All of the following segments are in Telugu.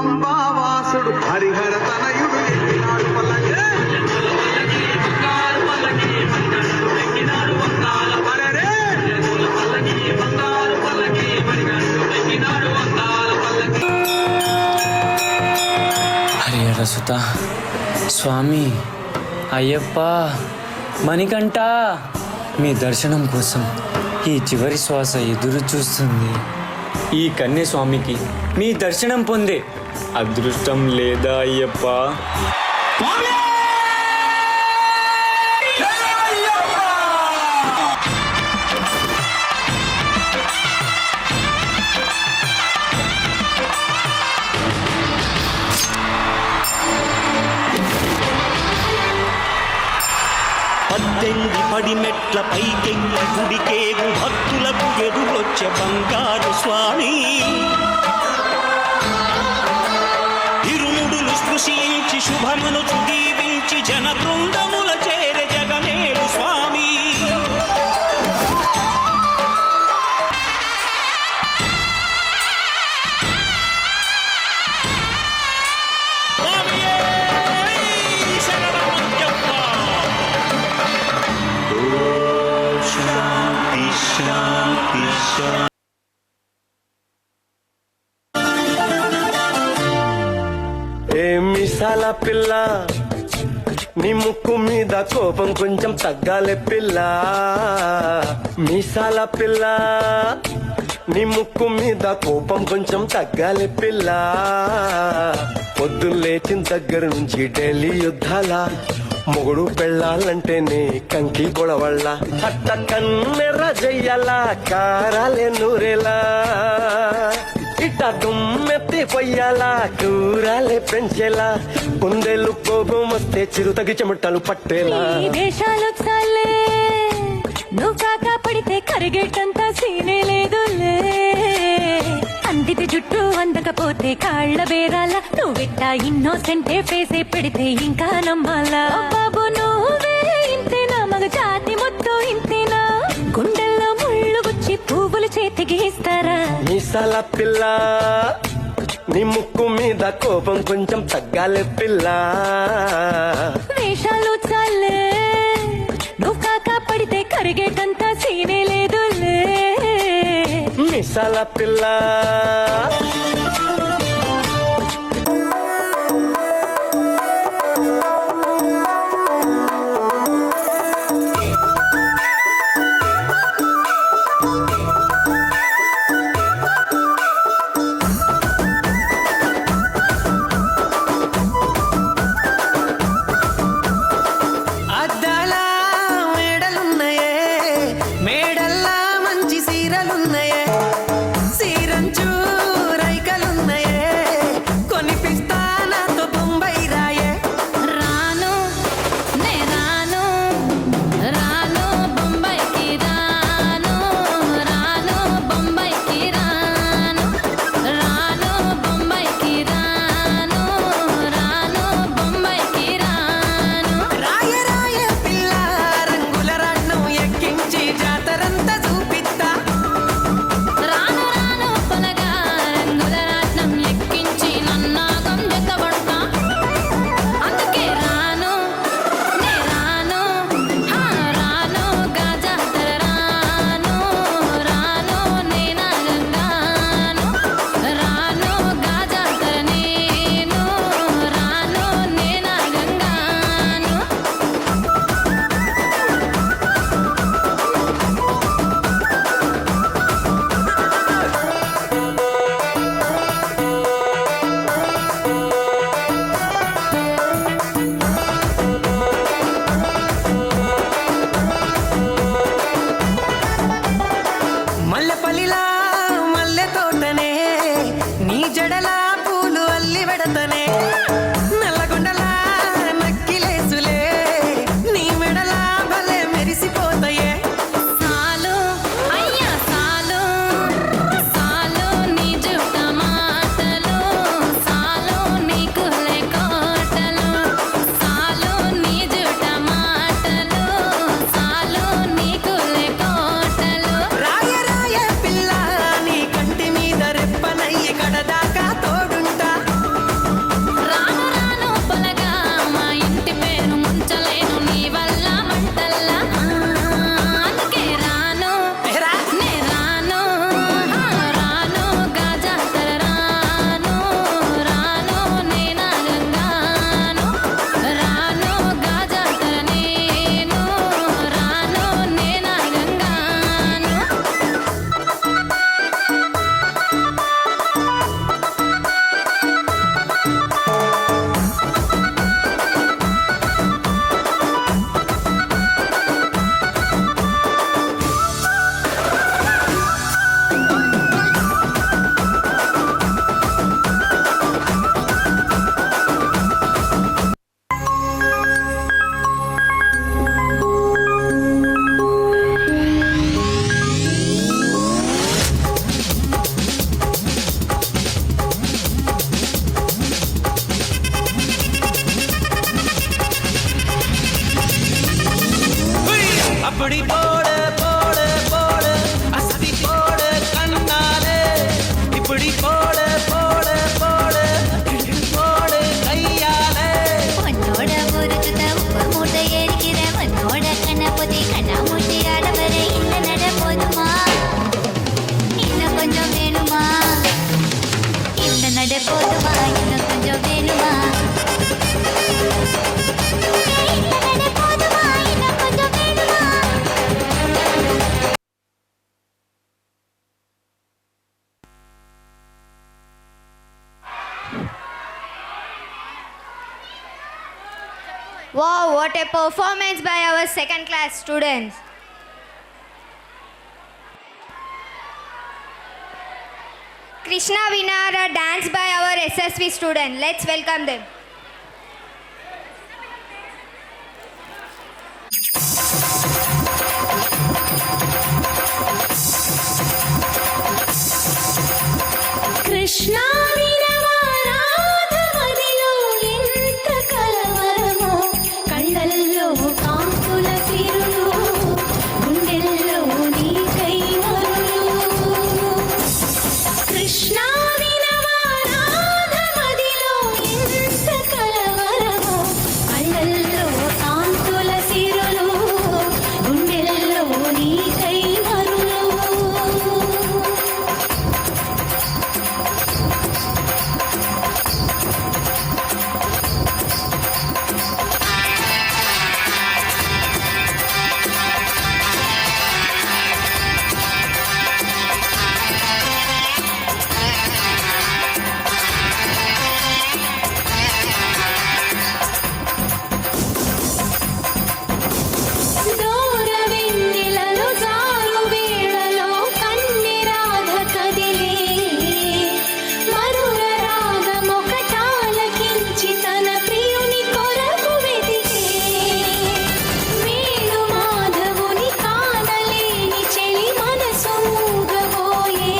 అంబావాసుడు హరిహర తనయుడు ఎక్కినాడు పల్లకి హరిహర సుత స్వామి అయ్యప్ప మణికంఠ మీ దర్శనం కోసం ఈ చివరి శ్వాస ఎదురు చూస్తుంది. ఈ కన్య స్వామికి మీ దర్శనం పొందే అదృష్టం లేదా అయ్యప్ప? పద్దెంది పడి మెట్ల పైకెక్కి గుడికేగు భక్తులకు ఎదురొచ్చే బంగారు స్వామి ఇరుముడులు స్పృశించి శుభమును దీవించి జన బృందముల చేరే జగమేలు స్వామి. ఏ మిసాల పిల్ల నీ ముక్కు మీద కోపం కొంచెం తగ్గాలే పిల్ల. మీసాల పిల్ల నీ ముక్కు మీద కోపం కొంచెం తగ్గాలే పిల్ల. పొద్దున్న లేచిన దగ్గర నుంచి ఢిల్లీ యుద్ధాల మొగుడు పెళ్ళాలంటేనే కంకి గొడవళ్ళ అట్ట కన్నెర్ర జయ్యాల కారాలే నూరేలా ఇట్ట దుమ్మెత్తి పొయ్యాలా కూరాలే పెంచేలా కుందేలు కోపం వస్తే చిరుతగి చెమటలు పట్టేలా. దేశాలు చాలే నువ్వు కాక పడితే కరిగేటంత సీనే లేదులే. అందితే జుట్టు అందకపోతే కాళ్ళ బేరాల నువ్విట్టా ఇన్నోసెంటే ఫేసే పెడితే ఇంకా నమ్మాలా. బాబు నువ్వే ఇంతేనా మగ జాతి మొత్తం ఇంతేనా గుండెల్లో ముళ్ళు గుచ్చి పువ్వులు చేతికి ఇస్తారా. మీసాల పిల్ల నీ ముక్కు మీద కోపం కొంచెం తగ్గాలే పిల్ల. వేషాలు చాలే నువ్వు కాక పడితే కరిగేటంత సీనే లేదులే. మీసాల పిల్ల మేడల్లా మంచి సీరలున్నాయే. సీరంచు రై Wow, what a performance by our second class students. Krishna Vinara dance by our SSV student. Let's welcome them. Krishna వినవారాధమదిలో ఎంత కలవరమో కళ్ళల్లో కాంతుల సిరులు గుండెల్లో నీకై మరులు కృష్ణ వినవారాధమదిలో ఎంత కలవరమో కళ్ళల్లో కాంతుల సిరులు గుండెల్లో నీకై మరులు దూర వెన్నెలలో జారు వేళలో కన్నెరాధ కదిలే మధుర రాగమొకటాలకించి తన ప్రియుని కొరకు వెతికే వేణు మాధవుని కానలేని చెలి మనసు మూగబోయే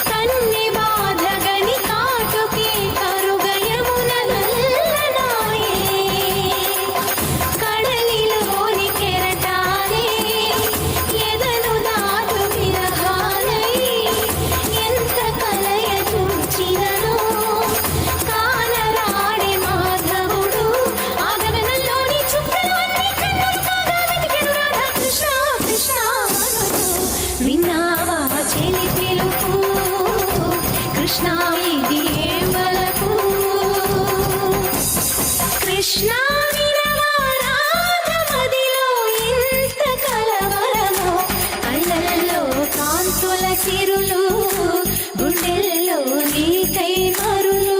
కన్నె బాధగని కాటుకే కరుగయమున నల్లనాయే కడలిలోని కెరటాలే ఎదను దాటు విరహాలై ఎంత కలయ చూచినను కానరాడే మాధవుడు ఆగమనంలోని చుక్కలు అన్ని కన్నులు కాగా వెతికెను రాధా కృష్ణ కృష్ణ అనుతూ విన్నావా చెలి పిలుపు కృష్ణ ఇది ఏ వలపు కృష్ణ వినవారాధమదిలో ఎంత కలవరమో కళ్ళల్లో కాంతుల సిరులు గుండెల్లో నీకై మరులు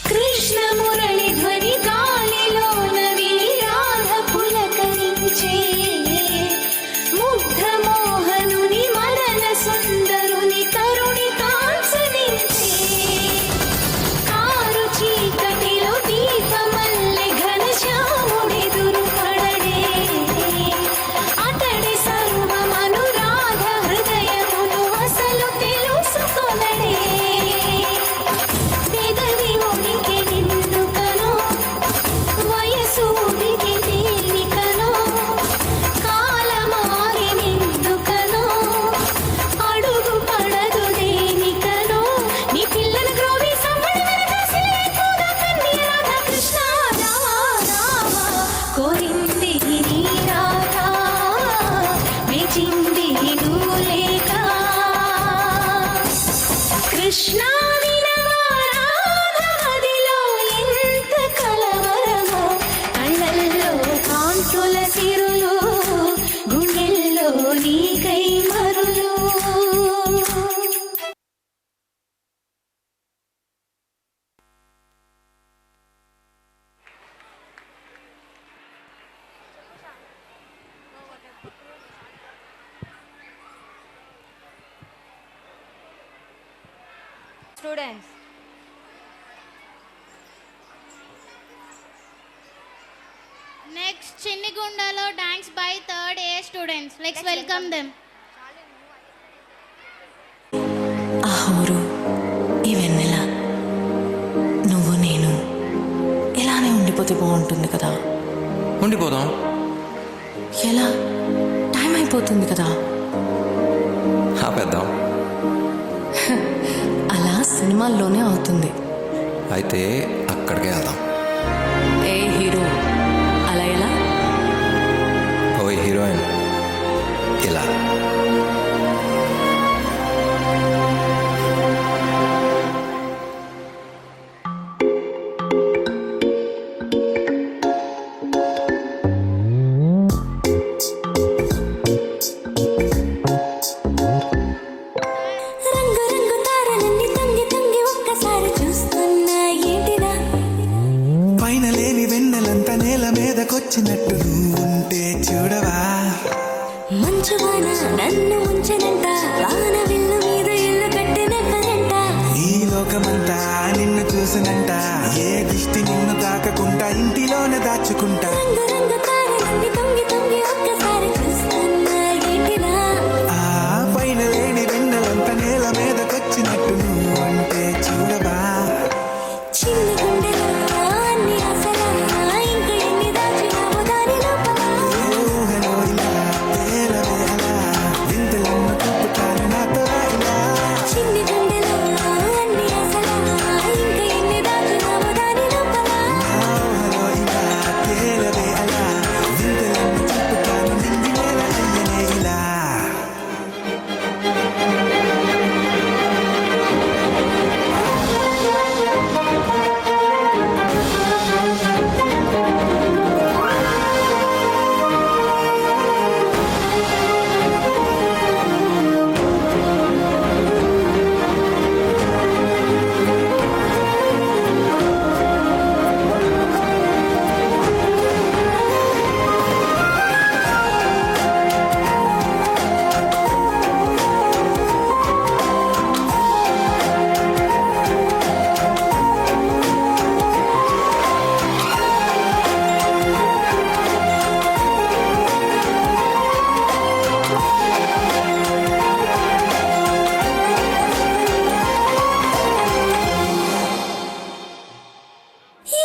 కృష్ణ మురళి ధ్వని గాలిలోన వీరాధ పులకరించే ముగ్ధ మోహనుని మరణ సుందరుని తరుణి కాంచనించే కారు చీకటిలో దీపమల్లె ఘనశ్యాముడెదురు పడడే అతడి సర్వమనురాధ హృదయమును అసలు తెలుసుకొనడే పెదవి ఉనికి నిండుకనో వయసు ఉనికి తేలికనో కాలమాగి నిండుకనో అడుగు పడదు దేనికనో నీ పిల్లల గ్రోవి సంబడి వెనకాసి కూడా కన్నీయ రాధా కృష్ణ రావా రావా కోరింది నీ రాధా మెచ్చింది నులేక కృష్ణ వినవారాధమదిలో ఎంత కలవరమో కళ్ళల్లో కాంతుల సిరులు గుండెల్లో నీకై మరులు Students. Next, Chinnigundalo dance by 3rd A students. Let's welcome them. ఆ ఊరు ఈ వెన్నెల నువ్వు నేను ఉండిపోతే బాగుంటుంది కదా. ఉండిపోదాం. ఎలా? టైం అయిపోతుంది కదా. ఆపేద్దాం. అలా సినిమాల్లోనే అవుతుంది. అయితే అక్కడికే వెళ్దాం. ఏ హీరో అలా ఎలా? ఓ హీరోయిన్ ఇలా. రంగు రంగు తారలన్నీ తొంగి తొంగి ఒక్కసారి చూస్తున్నా ఏంటిదా? పైన లేని వెన్నెలంతా నేల మీదకొచ్చినట్టు ఉంటే చూడవా. మంచువాన నన్ను ఉంచనంట, వాన విల్లు మీద ఇల్లు కట్టినెవ్వరంట. ఈ లోకమంతా నిన్ను చూసినంట, ఏ దిష్టి నిన్ను తాకకుండా ఇంటిలోనే దాచుకుంటా. రంగు రంగు తారలన్నీ తొంగి తొంగి ఒక్కసారి చూస్తున్నా ఏంటిదా? ఆ పైన లేని వెన్నెలంతా నేల మీదకొచ్చినట్టు అంటే చూడవా. చిన్ని గుండెలో అన్ని ఆశలా, ఇంకా ఎన్ని దాచినావో దాని లోపల. ఊహలో ఇలా తేలవే అలా, వింతలెన్నో చూపుతాను నాతో ఇలా. చిన్ని గుండెలో అన్ని ఆశలా, ఇంకా ఎన్ని దాచినావో దాని లోపల. ఊహలో ఇలా తేలవే అలా, వింతలెన్నో చూపుతాను నింగి నేల అయ్యనే ఇలా.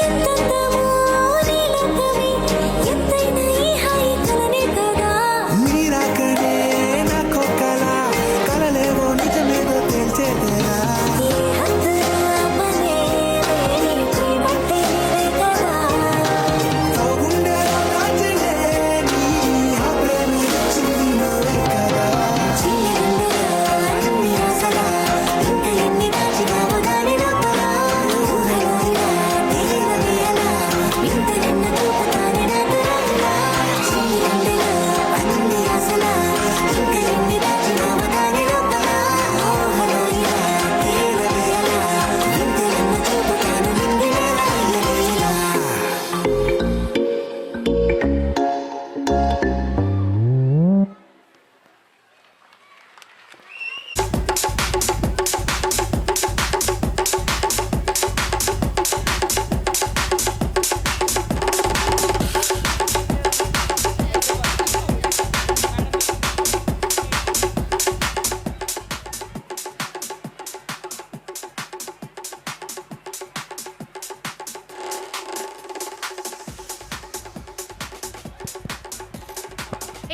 ఎంతెంతమో నీ లోకమే, ఎంతైనా ఈ హాయి కలనే కదా. మీరాకనే నాకో కల, కలలేవో నిజమేదో తేల్చేదేరా. ఈ హద్దులో ఆపనే లేని ప్రేమంటే నీవే కదా. ఓ గుండెలో కాల్చలే నీ ఆ ప్రేమ ఇచ్చింది నువ్వే కదా. చిన్ని గుండెలో అన్ని ఆశలా, ఇంకా ఎన్ని దాచినావో దాని లోపల. ఊహలో ఇలా తేలవే అలా, వింతలెన్నో చూపుతానే నాతో రాగలా. చిన్ని గుండెలో అన్ని ఆశలా, ఇంకా ఎన్ని దాచినావో దాని లోపల. ఊహలో ఇలా తేలవే అలా, వింతలెన్నో చూపుతాను నింగి నేల అయ్యనే ఇలా.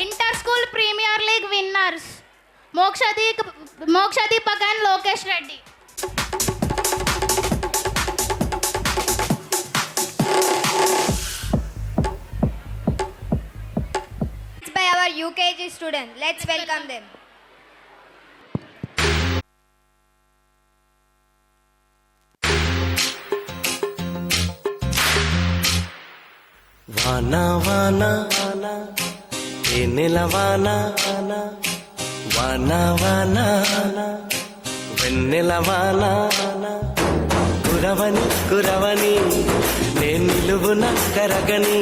Inter school premier league winners Mokshadeepak and Lokesh Reddy. It's by our UKG student. Let's welcome them. వానా వానా ఏ నెల వానా వానా వానా వెన్నెల వానా కురవని కురవని నే నిలువున కరగని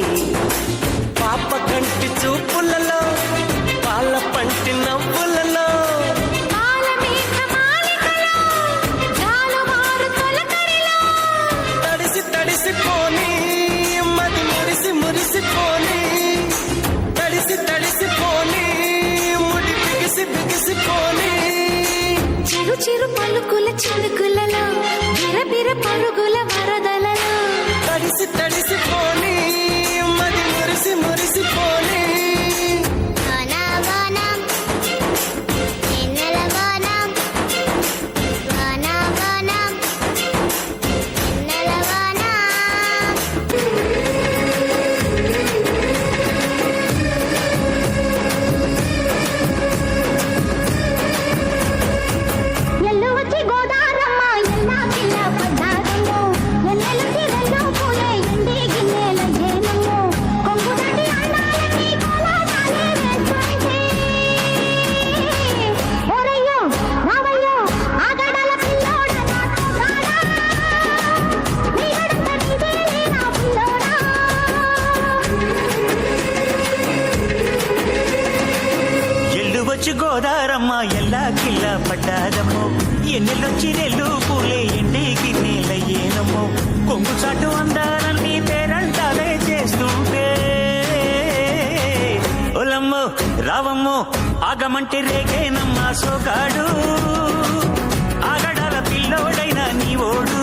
పాప కంటి చూపులలో పాల పంటి నవ్వులలో తడిసి తడిసిపోని మది మురిసి మురిసిపోని తడిసి తడిసిపోని ముడి బిగిసి బిగిసిపోని చిరు చిరు పలుకుల చినుకులలో బిర బిర పరుగుల వరదలలో తడిసి తడిసిపోని పడ్డాదమ్మో ఎన్నెలొచ్చి నెల్లు పూలే ఎండేకి నేలయ్యేనమ్మో కొంగు చాటు అందాలన్నీ పేరంటాలే చేస్తుంటే ఓలమ్మో రావమ్మో ఆగమంటే రేగేనమ్మా సోగాడు ఆగడాల పిల్లోడైన నీ ఓడు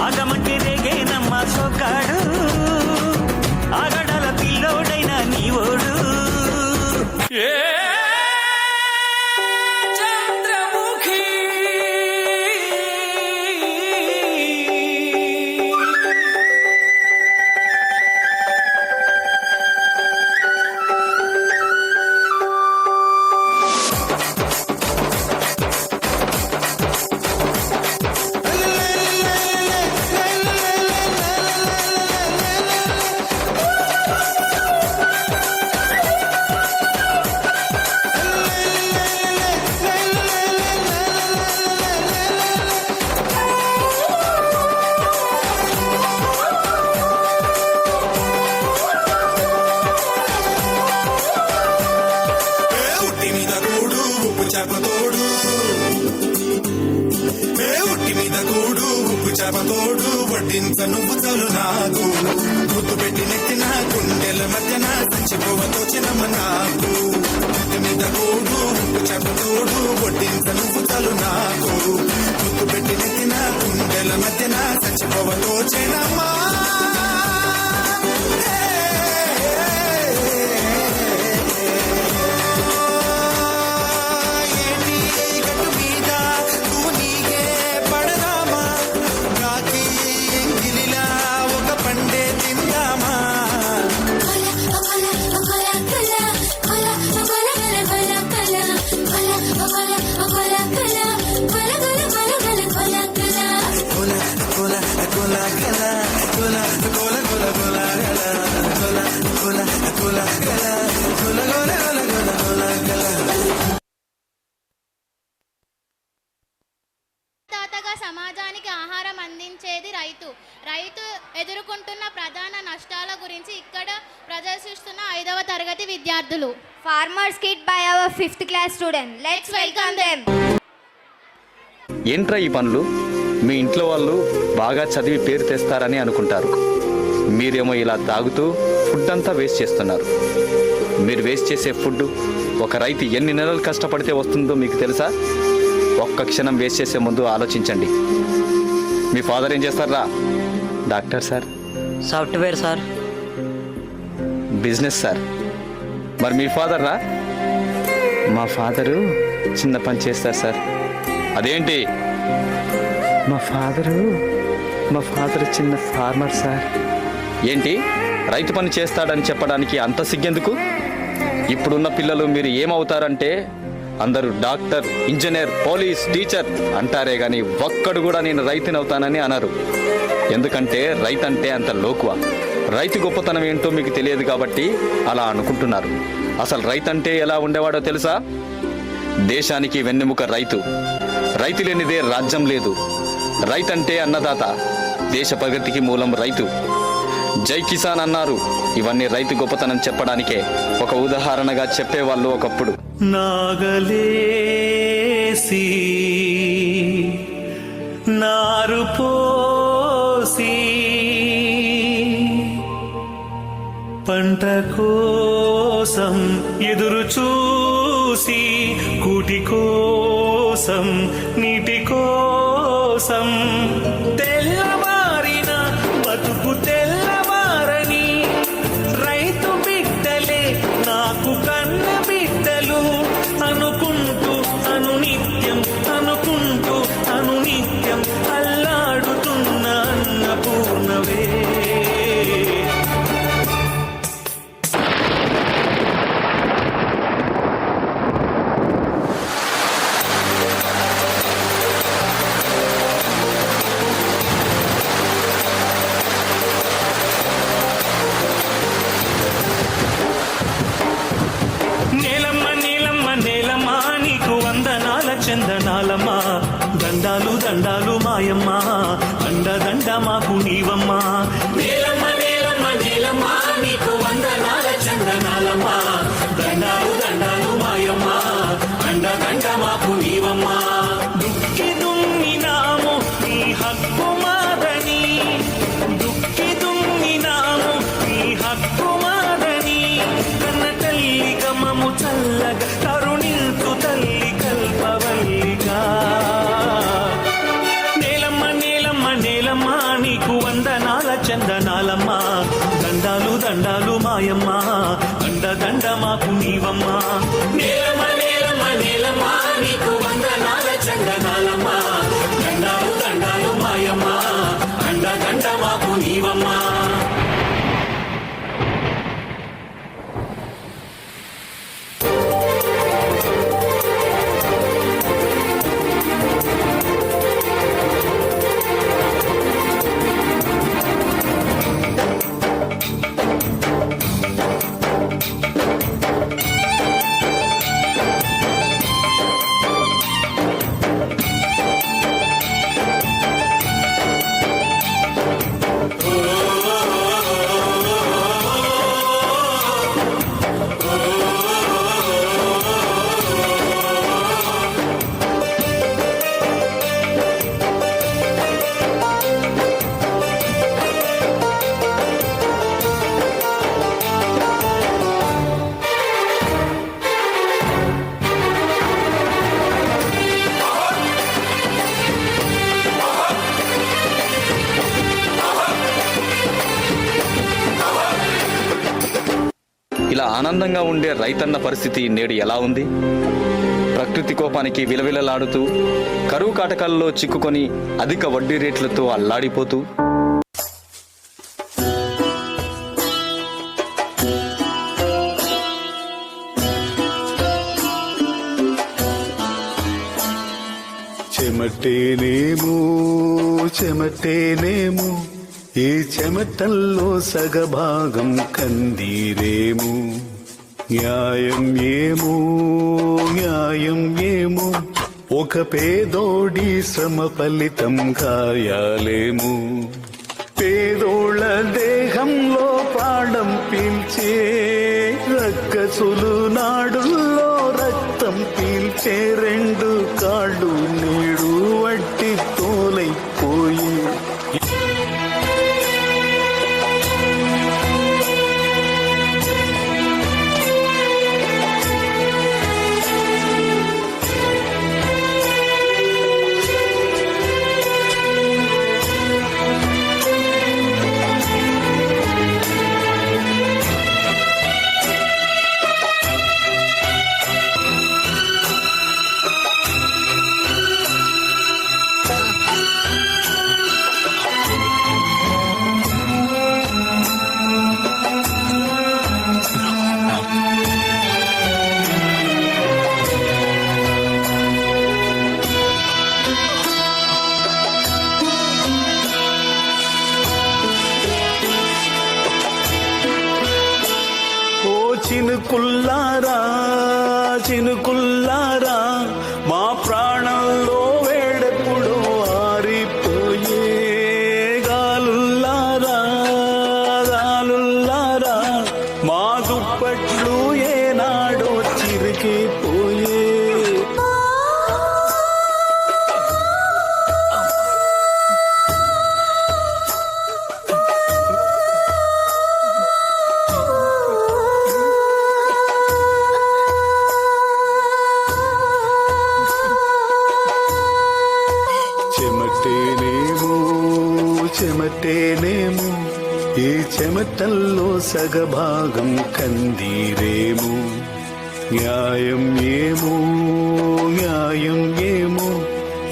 ఆగమంటే రేగేనమ్మా సోగాడు ఆగడాల పిల్లోడైన నీ ఓడు చంద్రముఖి ఉట్టి మీద కూడు ఉప్పు చేపతోడు ఉట్టి మీద కూడు ఉప్పు చేపతోడు వడ్డించ నువ్వు చలు నాకు గుర్తు పెట్టి నెట్టిన గుండెల మధ్యన చచ్చిపోవతో చిన్నమ్మ నాకు ఉట్టి మీద కూడు ఉప్పు చేపతోడు వడ్డించ నువ్వు చలు నాకు గుర్తు పెట్టి నెట్టిన గుండెల మధ్యన చచ్చిపోవతో చిన్నమ్మ దాతగా సమాజానికి ఆహారం అందించేది రైతు. రైతు ఎదుర్కొంటున్న ప్రధాన నష్టాల గురించి ఇక్కడ ప్రదర్శిస్తున్న 5వ తరగతి విద్యార్థులు. Farmers kit by our 5th class student. Let's welcome them. ఏంట్రా ఈ పనులు? మీ ఇంట్లో వాళ్ళు బాగా చదివి పేరు తెస్తారని అనుకుంటారు. మీరేమో ఇలా తాగుతూ ఫుడ్ అంతా వేస్ట్ చేస్తున్నారు. మీరు వేస్ట్ చేసే ఫుడ్ ఒక రైతు ఎన్ని నెలలు కష్టపడితే వస్తుందో మీకు తెలుసా? ఒక్క క్షణం వేస్ట్ చేసే ముందు ఆలోచించండి. మీ ఫాదర్ ఏం చేస్తారా? Doctor sir. Software sir. Business sir. మరి మీ ఫాదర్ రా? మా ఫాదరు చిన్న పని చేస్తారు సార్. అదేంటి? మా ఫాదరు చిన్న ఫార్మర్ సార్. ఏంటి రైతు పని చేస్తాడని చెప్పడానికి అంత సిగ్గెందుకు? ఇప్పుడున్న పిల్లలు మీరు ఏమవుతారంటే అందరూ డాక్టర్, ఇంజనీర్, పోలీస్, టీచర్ అంటారే కానీ ఒక్కడు కూడా నేను రైతుని అవుతానని అనరు. ఎందుకంటే రైతు అంటే అంత లోకువ. రైతు గొప్పతనం ఏంటో మీకు తెలియదు కాబట్టి అలా అనుకుంటున్నారు. అసలు రైతు అంటే ఎలా ఉండేవాడో తెలుసా? దేశానికి వెన్నెముక రైతు. రైతు లేనిదే రాజ్యం లేదు. రైతు అంటే అన్నదాత. దేశ ప్రగతికి మూలం రైతు. జై కిసాన్ అన్నారు. ఇవన్నీ రైతు గొప్పతనం చెప్పడానికే ఒక ఉదాహరణగా చెప్పేవాళ్ళు ఒకప్పుడు. నాగలేసి నారు పోసి పంట కోసం ఎదురు చూసి కూటి కోసం నీటి కోసం తెల్లవారిన బతుకు తెల్లవారని రైతు బిడ్డలే నాకు కన్న బిడ్డలు అనుకుంటూ అనునిత్యం అల్లాడుతున్న అన్నపూర్ణవే. చందనాలమ్మా దండాలు దండాలు మాయమ్మ అండదండ మాకు నీవమ్మా. నేలమ్మ నేలమ్మ నేలమ్మ నీకు వందనాల చందనాలమ్మా దండాలు దండాలు మాయమ్మ అండదండ నీవమ్మా. ఇలా ఆనందంగా ఉండే రైతన్న పరిస్థితి నేడు ఎలా ఉంది? ప్రకృతి కోపానికి విలవిలలాడుతూ కరువు కాటకాల్లో చిక్కుకొని అధిక వడ్డీ రేట్లతో అల్లాడిపోతూ చెమటేనేమో చెమటేనేమో ఈ చెమటల్లో సగభాగం కందీరేమో న్యాయం ఏమో న్యాయం ఏమో ఒక పేదోడి శ్రమ ఫలితం గాయాలేమో పేదోళ్ళ దేహంలో ప్రాణం పీల్చే రక్కసులు నాడుల్లో రక్తం పీల్చే రెండు కాళ్ళు నేడు వట్టి తోలైపోయి చినుకుల్లారా చినుకుల్లారా మా ప్రాణంలో వేడెప్పుడు ఆరిపోయే గాలుల్లారా గాలుల్లారా మా దుప్పట్లు ఏనాడో చిరికిపోయే చెమటేనేమో చెమటేనేమో ఈ చెమటల్లో సగభాగం కందీరేమో న్యాయం ఏమో న్యాయం ఏమో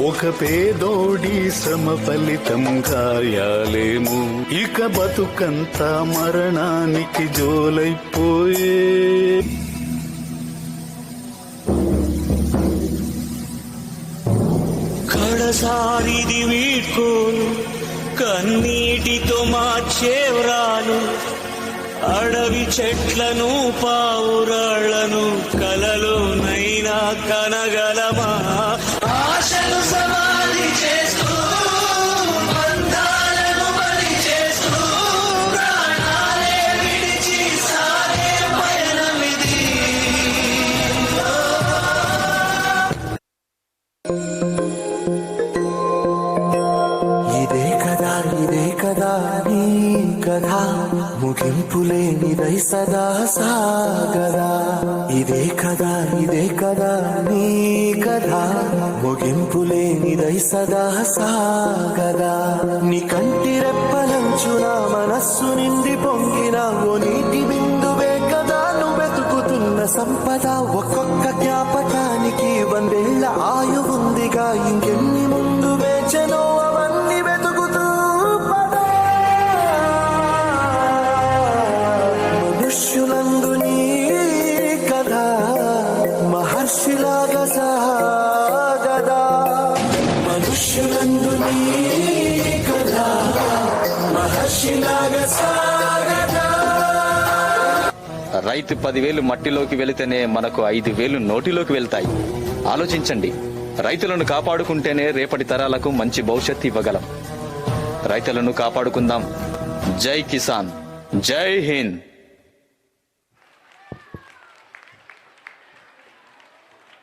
ఒక పేదోడి శ్రమ ఫలితం గాయాలేమో ఇక బతుకంతా మరణానికి జోలైపోయే కడసారిది వీడ్కోలు కన్నీటితో మార్చేవ్రాలు అడవి చెట్లను పావురాళ్లను కలలోనైనా కనగలమా ఆశలు సమాధి చేస్తూ బంధాలను బలి చేస్తూ ప్రాణాలే విడిచి సాగే పయనమిది ఇదే కదా నీ కథ ముగింపులేనిదై సదా సాగదా ఇదే కదా నీ కథ ముగింపులేనిదై సదా సాగదా నీ కంటి రెప్పలంచున మనస్సు నిండి పొంగిన ఓ నీటి బిందువే కదా నువ్వు వెతుకుతున్న సంపద ఒక్కొక్క జ్ఞాపకానికి 100 ఏళ్ల ఆయువుందిగా ఇంకెన్ని ముందు వేచనో అవన్నీ వెతుకుతూ పద రైతు 10,000 మట్టిలోకి వెళితేనే మనకు 5,000 నోటిలోకి వెళ్తాయి. ఆలోచించండి. రైతులను కాపాడుకుంటేనే రేపటి తరాలకు మంచి భవిష్యత్తు ఇవ్వగలం. రైతులను కాపాడుకుందాం. జై కిసాన్, జై Hind.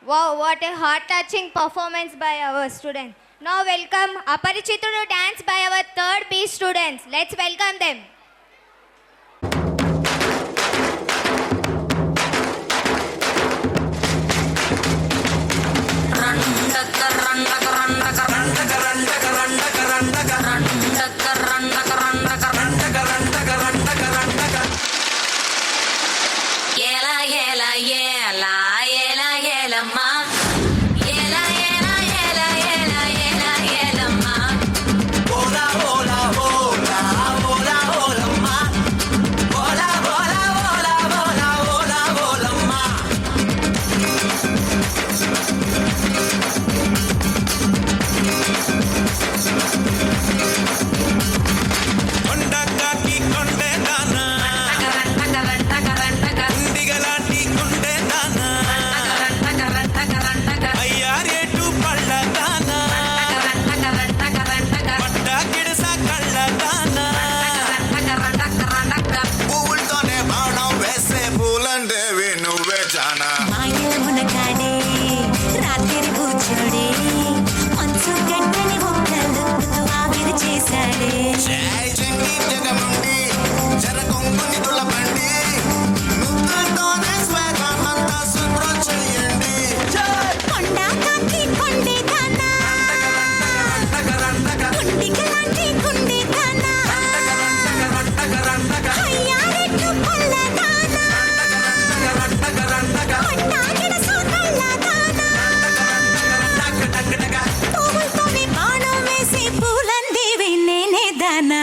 Wow, what a heart-touching performance by our students. Now welcome Aparichitudu dance by our 3rd B students. Let's welcome them. కొండకాకి కొండే దానా ఉండిగలాంటి గుండె దానా అయ్యారేటు పళ్ళ దానా పట్ట గిడస కళ్ళ దానా పువ్వులతోనే బాణం వేసే పూలందేవి నువ్వే జానా మాయల మునగాడే రాత్రి కూర్చోడే మంచు గడ్డని ఒక్కలు ఆవిరి చేశాడే జై జంగి జగముండి జరగొంగుని తులబండి ముద్దుతోనే స్వేగమంతా శుభ్రం చేయండి కొండ కాకి కొండే దానా గుండిగలాంటి గుండె దానా అయ్యారెట్టు పళ్ళ దానా పట్టాగిడస కళ్ళ దానా పువ్వులతోనే బాణం వేసి పూలందేవి నేనే దానా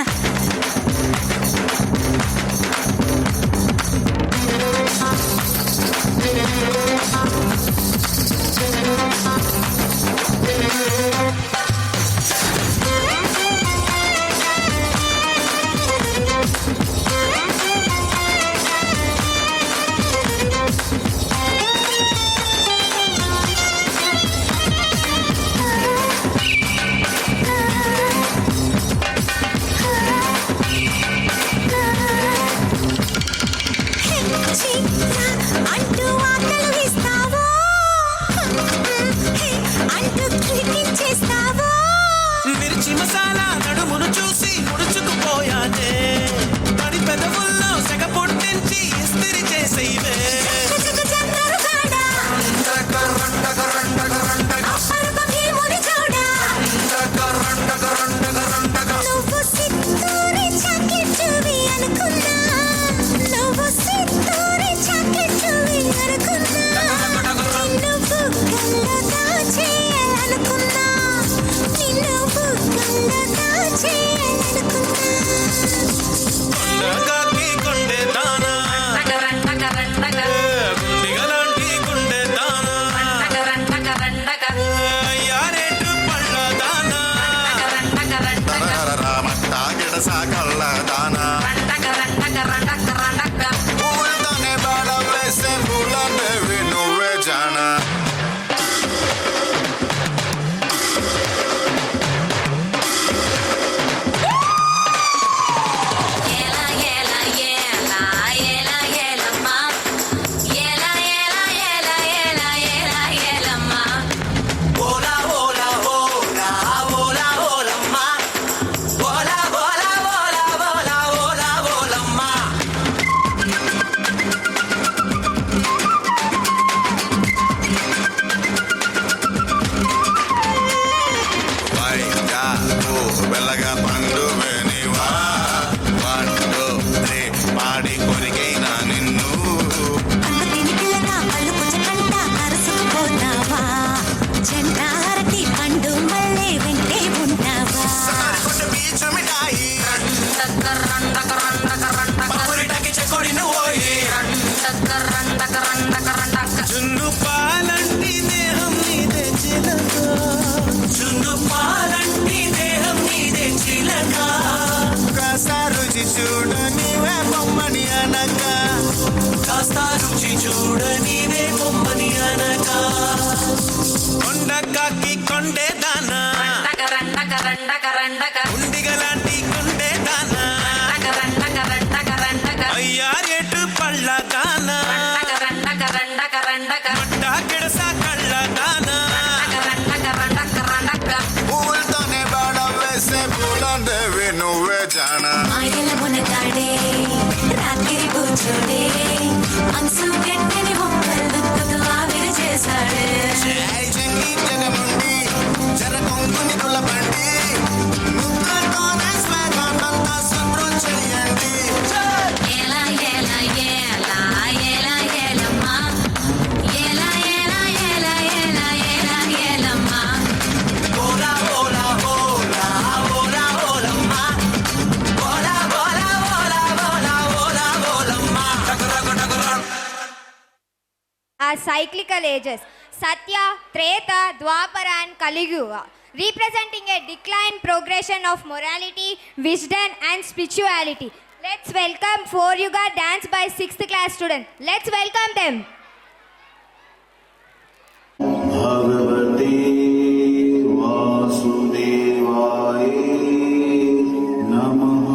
అంటూ ఆకలు ఇస్తావో అంటూ కీర్తించేస్తావో మిర్చి మసాలా నడుమును చూసి ముడుచుకుపోయానే తడి పెదవుల్లో సెగ పొట్టించి ఇస్తిరి చేసేవే జగజగజగరు గాడా అప్పరుక భీముని చౌడా నువ్వు సిత్తూరి చాకెట్టువి అనుకున్నా నువ్వు సిత్తూరి చాకెట్టువి అనుకున్నా నువ్వు కళ్ళదా చేయాలనుకున్నా నిన్ను కళ్ళదా చేయాలనుకున్నా కొండకాకి కొండే దానా గుండిగలాంటి గుండె దానా యారేటు పళ్ళ దానా మట్టాగిడస కళ్ళ దానా పూలతోనే బాణం వేసే పూలందేవి నువ్వే జానా ఏలా ఏలా ఏలా ఏలా ఏలమ్మా ఏలా ఏలా ఏలా ఏలా ఏలా ఏలమ్మా ఓలా ఓలా ఓలా ఓలా ఓలమ్మా ఓలా ఓలా ఓలా ఓలా రుచి చూడ నీవే బొమ్మని అనక కాస్త రుచి చూడ నీవే బొమ్మని అనక కొండకాకి కొండే దానా ఉండిగలాంటి కొండే దానా అయ్యారేటు పళ్ళ దానా మట్ట గిడస కళ్ళ దానా పూలతోనే బాడ వేసే పూలందేవి నువ్వే జానా మాయల మునగాడే రాత్రి కూర్చోడే మనసు గట్టని బొమ్మలు ఆవిరి చేశాడే జై జంగి జగముండి జరకొంగుని కులబండి ముద్దతోనే స్వేగానంతా సంబరం చేయండి ఏలా ఏలా ఏలా ఏలా ఏలమ్మా ఏలా ఏలా ఏలా ఏలా ఏలా ఏలమ్మా ఓలా ఓలా ఓలా ఓలా ఓలమ్మా ఓలా ఓలా ఓలా ఓలా ఓలా ఓలమ్మా టకరక టకర Our cyclical ages, Satya, Treta, Dwapara and Kaliyuga, representing a decline progression of morality, wisdom and spirituality. Let's welcome 4-Yuga dance by 6th class students. Let's welcome them. भगवते वासुदेवाय नमः।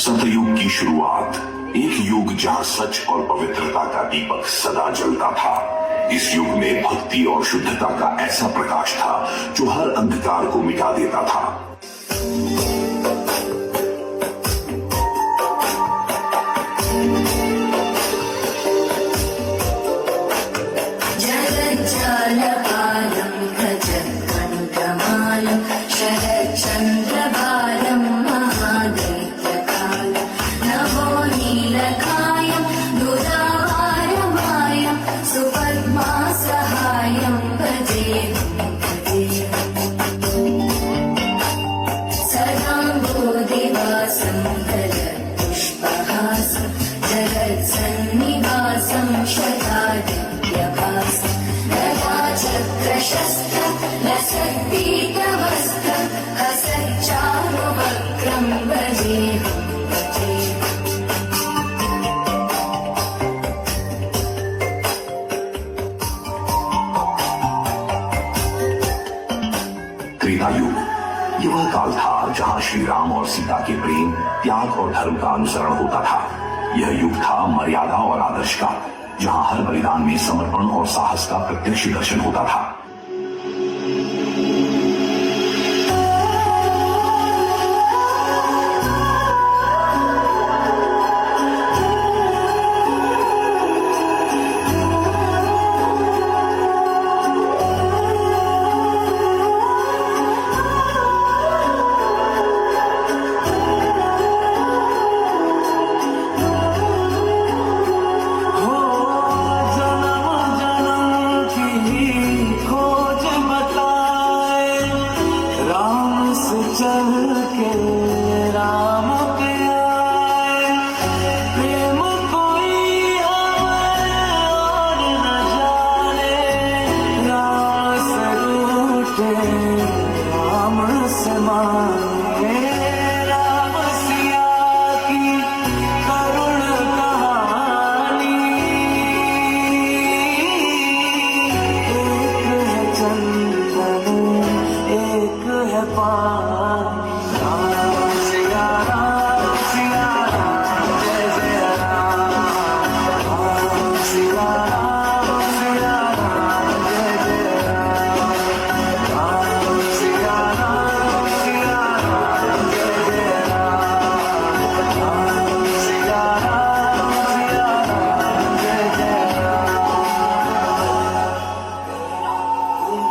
सतयुग की शुरुआत, एक युग जहां सच और पवित्रता का दीपक सदा जलता था। इस युग में भक्ति और शुद्धता का ऐसा प्रकाश था जो हर अंधकार को मिटा देता था। जगज्जालपालं गजकण्ठमालं शरच्चन्द्रबालं महादैत्यकालं नभो नीलकायं दुरावारमायं सुपद्मासहायं भजेऽहं सदाम्बोधिवासं गलत्पुष्पहासं जगत्सन्निवासं शतादिव्यभासं गदाचक्रशस्त्र लसत्पीतवस्त्र हसच्चारुवक्त्रं भजेऽहं त्रेता युग, ये वह काल था जहां श्री राम और सीता के प्रेम, त्याग और धर्म का अनुसरण होता था। यह युग था मर्यादा और आदर्श का, जहां हर बलिदान में समर्पण और साहस का प्रत्यक्ष दर्शन होता था।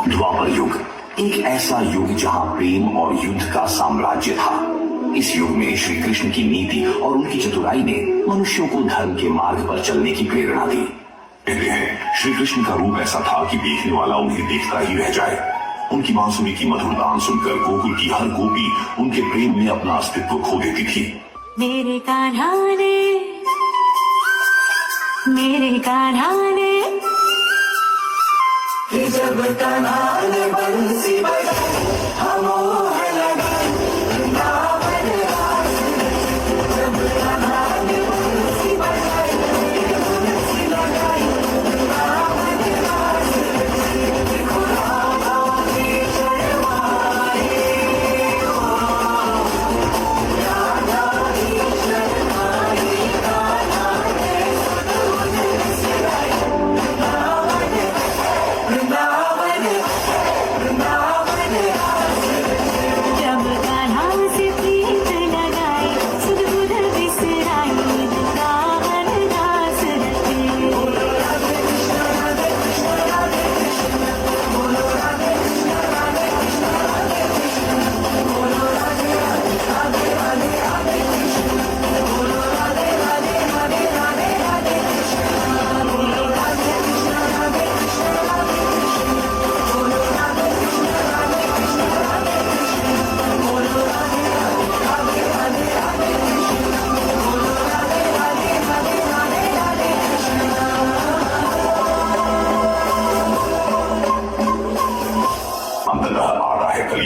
द्वापर युग, एक ऐसा युग जहां प्रेम और युद्ध का साम्राज्य था। इस युग में श्री कृष्ण की नीति और उनकी चतुराई ने मनुष्यों को धर्म के मार्ग पर चलने की प्रेरणा दी। कहते हैं श्री कृष्ण का रूप ऐसा था कि देखने वाला उन्हें देखता ही रह जाए। उनकी बांसुरी की मधुर गान सुनकर गोकुल की हर गोपी उनके प्रेम में अपना अस्तित्व खो देती थी। मेरे कान्हा ने जब कान्हा ने बंसी बजाई, हम मोह लगाए।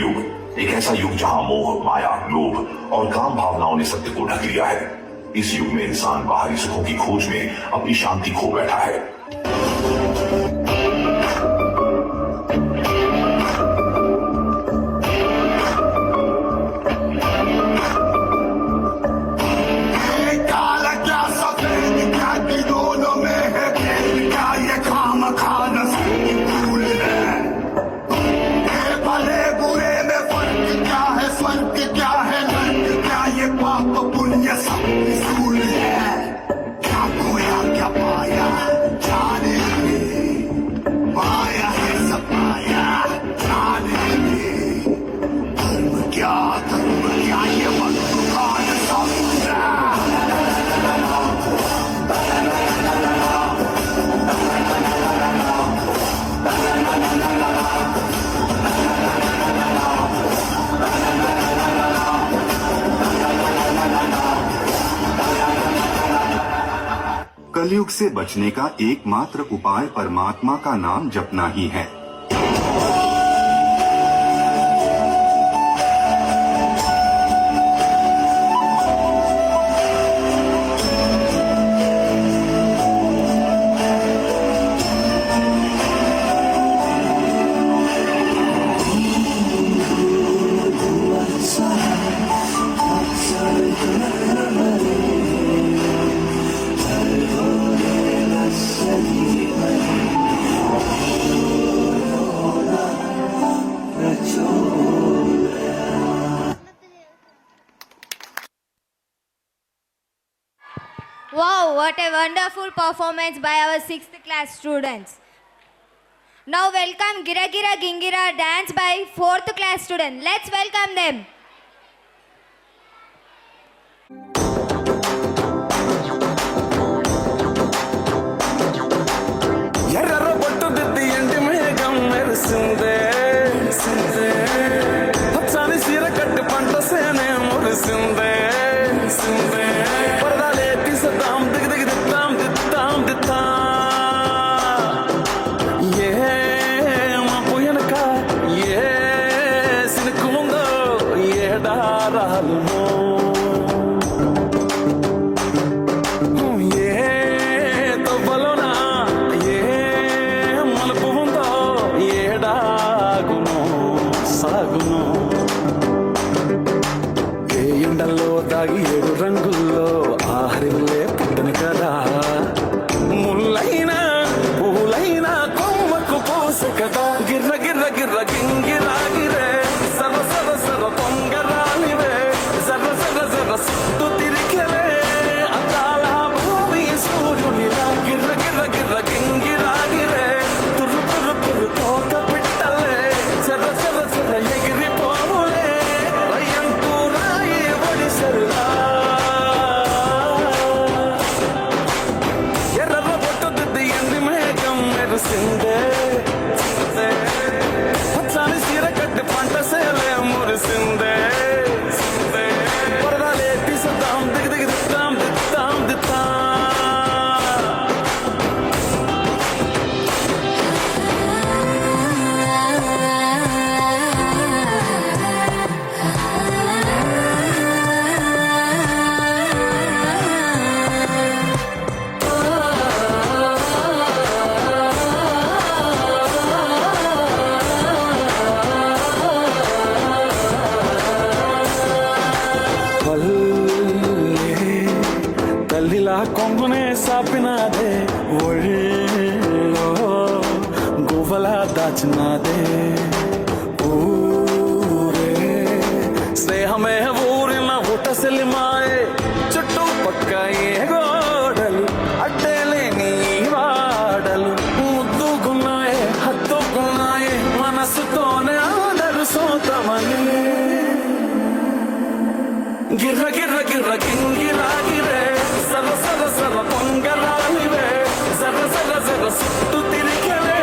कलयुग एक ऐसा युग जहां मोह, माया, लोभ और काम भावनाओं ने सत्य को ढक लिया है। इस युग में इंसान बाहरी सुखों की खोज में अपनी शांति खो बैठा है। कलयुग से बचने का एकमात्र उपाय परमात्मा का नाम जपना ही है। Wow, what a wonderful performance by our 6th class students. Now welcome Gira Gira Gingira dance by 4th class student. Let's welcome them. ఎర్ర బొట్టు దిద్ది ఎండి మేఘం మెరిసిందే పచ్చని సీర కట్టి పంట సేనే మురిసిందే పరదాలేటి సదాం దిగి దిగి దిత్తాం దిత్తాం దిత్తా ఏ మా పోయనక ఏ సినుకు ముందో ఏడారాలు దాగి 7 రంగుల్లో ఆహరిల్లే పుట్టను కదా ముల్లైనా పూలైనా కొమ్మకు పోసే కదా గిర్ర గిర్ర గిర్ర గింగిరా గిరే సర సర సర పొంగరాలివే జర జర జర సుట్టు తిరిగలే అద్దాల భూమి సూర్యునిలా గిర్ర గిర్ర గిర్ర గింగిరా గిరే తుర్రు తుర్రు తుర్రు తోక పిట్టలే జర జర జర ఎగిరిపోవులే రయ్యంటూ రాయి ఒడిసెల్లా ఎర్ర బొట్టు దిద్ది ఎండి మేఘం మెరిసిందే పచ్చని సీర కట్టి పంట సేలే మురిసిందే పరదాలేటి సదాం దిగి దిగి దిత్తాం దిత్తాం దిత్తా తల్లిలా కొంగునే సాపినాదే ఒళ్ళో గువ్వలా దాచినాదే ఊరే స్నేహమే ఊరిన ఉటసెలి మాయే చుట్టూ పక్క ఏ గోడలు అడ్డేలేని వాడలు ముద్దుగున్నాయే హత్తుకున్నాయే మనసుతోనే ఆదరు సోతమని గిర్ర గిర్ర గిర్ర గింగిరా గిరే సర సర సర పొంగరాలివే జర జర జర సుట్టు తిరిగలే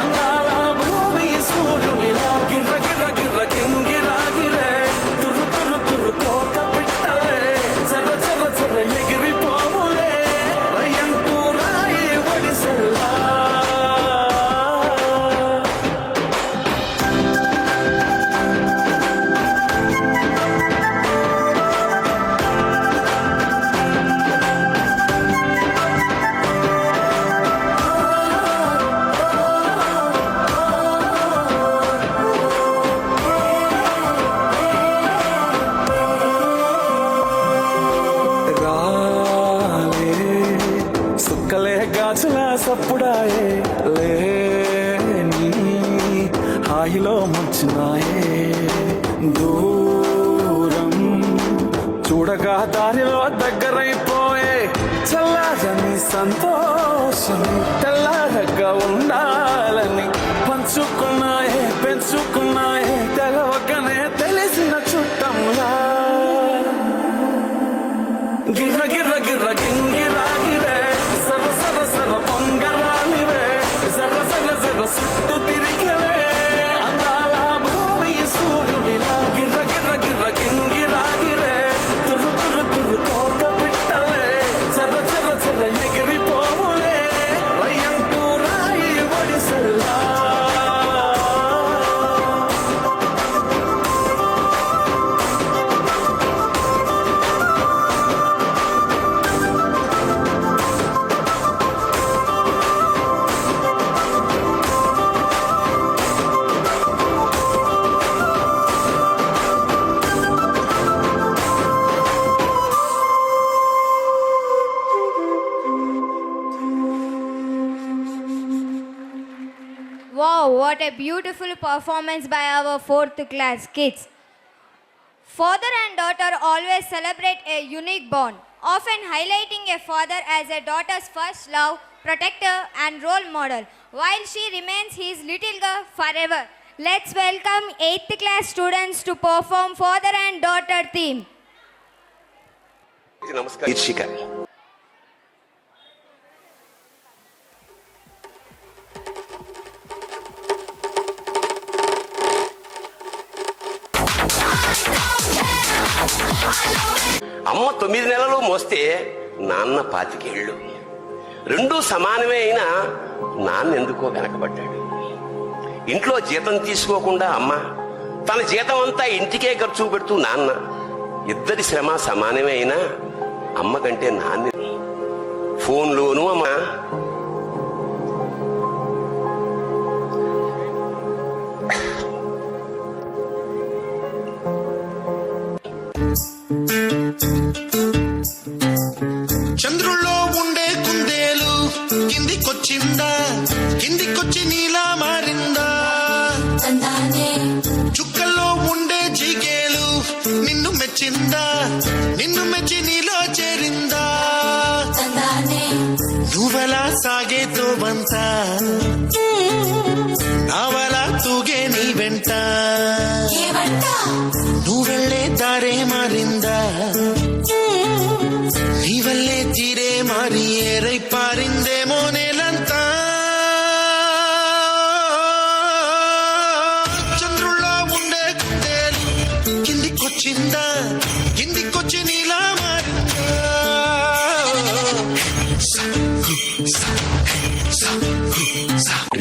అందాల భూమి సూర్యునిలా గిర్ర గిర్ర గిర్ర గింగిరా గిరే తుర్రు తుర్రు తుర్రు తోక పిట్టలే జర జర జర ఎగిరిపోవులే రయ్యంటూ రాయి ఒడిసెల్లా సప్పుడాయే లేని హాయిలో ముంచినాయే దూరం చూడగా దారిలో దగ్గరైపోయే చల్లారని సంతోషం తెల్లారగా ఉండాలని పంచుకున్నాయే పెంచుకున్నాయే తెలవకనే తెలిసిన చుట్టంలా గిర్ర గిర్ర గిర్ర గింగిరాగిరే సర సర సర పొంగరాలివే జర జర జర సుట్టు తిరిగలే అందాల భూమి సూర్యుడిలా గిర్ర గిర్ర గిర్ర గింగిరాగిరే తురు తురు తురు తోట పిట్టలే జర జర జర ఎగిరిపోవులే రయ్యంటూ రాయి ఒడిసెల్లా Wow, what a beautiful performance by our 4th class kids. Father and daughter always celebrate a unique bond, often highlighting a father as a daughter's first love, protector and role model, while she remains his little girl forever. Let's welcome 8th class students to perform father and daughter theme. నమస్కారం. శీర్షిక అమ్మ 9 నెలలు మోస్తే నాన్న 25 ఏళ్ళు. రెండూ సమానమే అయినా నాన్న ఎందుకో వెనకబడ్డాడు. ఇంట్లో జీతం తీసుకోకుండా అమ్మ, తన జీతం అంతా ఇంటికే ఖర్చు పెడుతూ నాన్న, ఇద్దరి శ్రమ సమానమే అయినా అమ్మ కంటే నాన్న ఫోన్లోనూ అమ్మ చంద్రుల్లో ఉండే కుందేలు కిందికొచ్చిందా, కిందికొచ్చి నీలా మారిందా. చుక్కల్లో ఉండే జిగేలు నిన్ను మెచ్చిందా, నిన్ను మెచ్చి నీలో చేరిందా. నువ్వెలా సాగేతో బంత నావలా తూగే నీ వెంట, నువ్వెళ్ళే దారే మారిందా, నీ వల్లే తీరే మారి ఏరై పారిందేమో నేలంతా. చంద్రుల్లో ఉండే కుందేలు కిందికొచ్చిందా, కిందికొచ్చి నీలా మారిందా.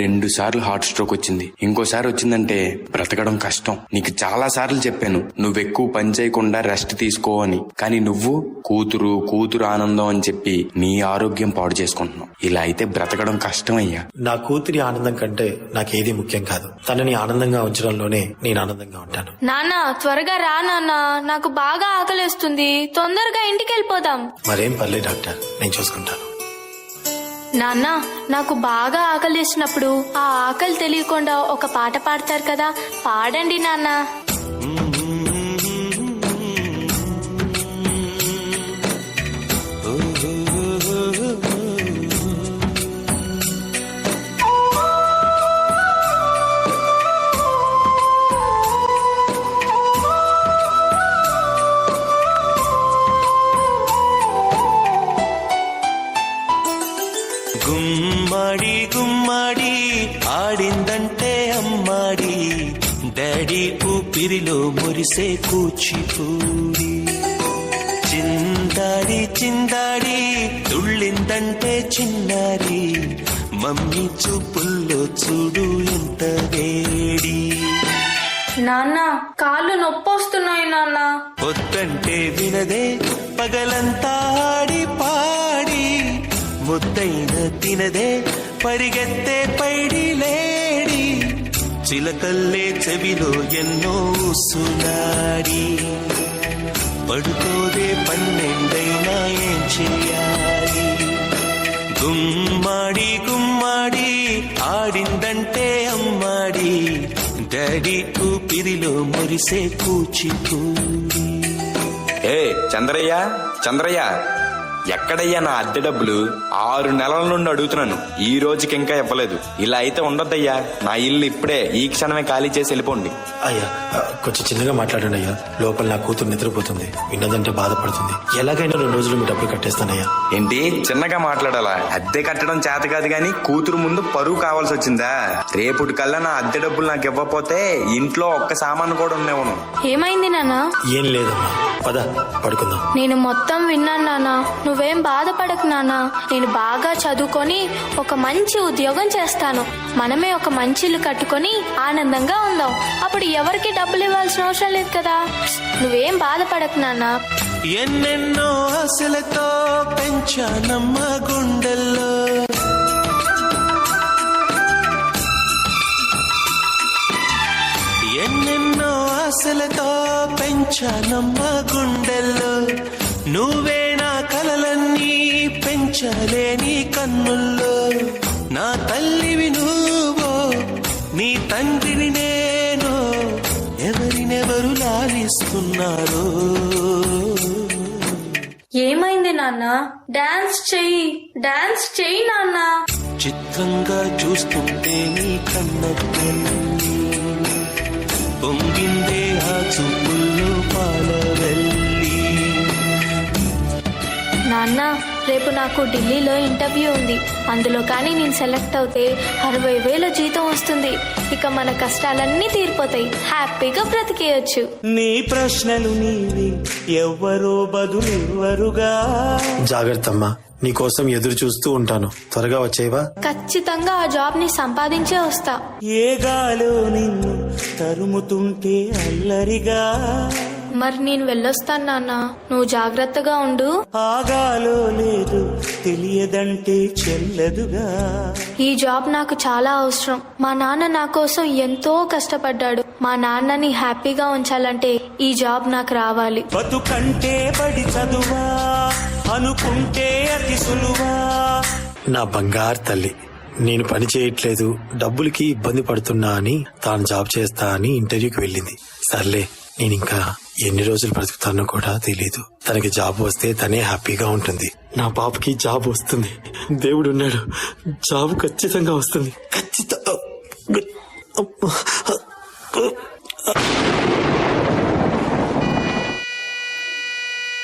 2 సార్లు హార్ట్ స్ట్రోక్ వచ్చింది. ఇంకోసారి వచ్చిందంటే బ్రతకడం కష్టం. నీకు చాలా సార్లు చెప్పాను నువ్వెక్కువ పని చేయకుండా రెస్ట్ తీసుకో అని, కానీ నువ్వు కూతురు ఆనందం అని చెప్పి నీ ఆరోగ్యం పాడు చేసుకుంటున్నావు. ఇలా అయితే బ్రతకడం కష్టం అయ్యా. నా కూతురి ఆనందం కంటే నాకేది ముఖ్యం కాదు. తనని ఆనందంగా ఉంచడంలోనే నేను ఆనందంగా ఉంటాను. నాన్న త్వరగా రా నాన్న, నాకు బాగా ఆకలేస్తుంది, తొందరగా ఇంటికి వెళ్ళిపోదాం. మరేం పర్లేదు డాక్టర్, నేను చూసుకుంటాను. నాన్న నాకు బాగా ఆకలిసినప్పుడు ఆ ఆకలి తెలియకుండా ఒక పాట పాడతారు కదా, పాడండి నాన్న. గుమ్మడి గుమ్మడి ఆడిందంటే అమ్మాడి, డాడీ ఊపిరిలో మురిసే కూచిపూడి. చిందాడి చిందాడి తుళ్ళిందంటే చిన్నారి, మమ్మీ చూపుల్లో చూడు ఎంత వేడి. నాన్న కాళ్ళు నొప్పొస్తున్నాయి నాన్న. వద్దంటే వినదే పగలంతా ఆడి పాడి, ముద్దైన తినదే పరిగెత్తే పైడి లేడి. చిలకల్లే చెవిలో ఎన్నో సునాడి, పడుకోదే 12 ఏం చేయాలి. గుమ్మాడి గుమ్మ పాడిందంటే అమ్మాడి డాడీ ఊపిరిలో మురిసే కూచిపూడి. ఏ చంద్రయ్య చంద్రయ్య, ఎక్కడయ్యా నా అద్దె డబ్బులు? 6 నెలల నుండి అడుగుతున్నాను, ఈ రోజుకి ఇంకా ఇవ్వలేదు. ఇలా అయితే ఉండొద్దయ్యా. నా ఇల్లు ఇప్పుడే ఈ క్షణమే ఖాళీ చేసి వెళ్ళిపోండి. అయ్యా కొంచెం చిన్నగా మాట్లాడండి అయ్యా. లోపల నా కూతురు నిద్రపోతుంది, విన్నదంటే బాధపడుతుంది. ఎలాగైనా 2 రోజులు మీ డబ్బులు కట్టేస్తానయ్యా. ఏంటి చిన్నగా మాట్లాడాలా? అద్దె కట్టడం చేత కాదు గాని కూతురు ముందు పరువు కావాల్సి వచ్చిందా? రేపుటి కల్లా నా అద్దె డబ్బులు నాకు ఇవ్వకపోతే ఇంట్లో ఒక్క సామాను కూడా ఉండేవను. ఏమైంది నాన్న? ఏం లేదమ్మా, పద పడుకుందాం. నేను మొత్తం విన్నాను నాన్న, నువ్వేం బాధపడకు నాన్న. నేను బాగా చదువుకొని ఒక మంచి ఉద్యోగం చేస్తాను. మనమే ఒక మంచి ఇల్లు కట్టుకొని ఆనందంగా ఉందాం. అప్పుడు ఎవరికి డబ్బులు ఇవ్వాల్సిన అవసరం లేదు కదా. నువ్వేం బాధపడకు నాన్న. ఎన్నెన్నో ఆశలతో పెంచానమ్మ గుండెల్లో, ఎన్నెన్నో ఆశలతో పెంచానమ్మ గుండెల్లో. నువ్వే నా కలలన్నీ పెంచాలే నీ కన్నుల్లో. నా తల్లివి నువ్వో, నీ తండ్రిని నేను, ఎవరినెవరు లాలిస్తున్నారో. ఏమైంది నాన్న? డాన్స్ చెయ్యి, డాన్స్ చెయ్యి నాన్న. చిత్రంగా చూస్తుంటే నీ కన్నెల్లి పొంగిందే ఆ చూపుల్లో పాలవెల్లి. నాన్న రేపు నాకు ఢిల్లీలో ఇంటర్వ్యూ ఉంది. అందులో కానీ నేను సెలెక్ట్ అవుతే 60,000 జీతం వస్తుంది. ఇక మన కష్టాలన్నీ తీరిపోతాయి, హ్యాపీగా బ్రతికేయచ్చు. నీ ప్రశ్నలు నీవి, ఎవ్వరో బదులెవ్వరుగా. జాగ్రత్త అమ్మా, నీకోసం ఎదురు చూస్తూ ఉంటాను. త్వరగా వచ్చేవా? ఖచ్చితంగా ఆ జాబ్ ని సంపాదించే వస్తా. ఏ గాలో నిన్ను తరుముతుంటే అల్లరిగా. మరి నేను వెళ్ళొస్తాను నాన్న, నువ్వు జాగ్రత్తగా ఉండు. ఆగాలో లేదు తెలియదంటే చెల్లదుగా. ఈ జాబ్ నాకు చాలా అవసరం. మా నాన్న నా కోసం ఎంతో కష్టపడ్డాడు. మా నాన్నని హ్యాపీగా ఉంచాలంటే ఈ జాబ్ నాకు రావాలి. బతుకంటే బడి చదువా అనుకుంటే అతి సులువా. నా బంగారు తల్లి, నేను పని చేయట్లేదు, డబ్బులకి ఇబ్బంది పడుతున్నా అని తాను జాబ్ చేస్తా అని ఇంటర్వ్యూకి వెళ్ళింది. సర్లే, నేను ఇంకా ఎన్ని రోజులు బ్రతుకుతానో కూడా తెలీదు. తనకి జాబ్ వస్తే తనే హ్యాపీగా ఉంటుంది. నా పాపకి జాబ్ వస్తుంది, దేవుడున్నాడు, జాబ్ ఖచ్చితంగా వస్తుంది. ఖచ్చితంగా.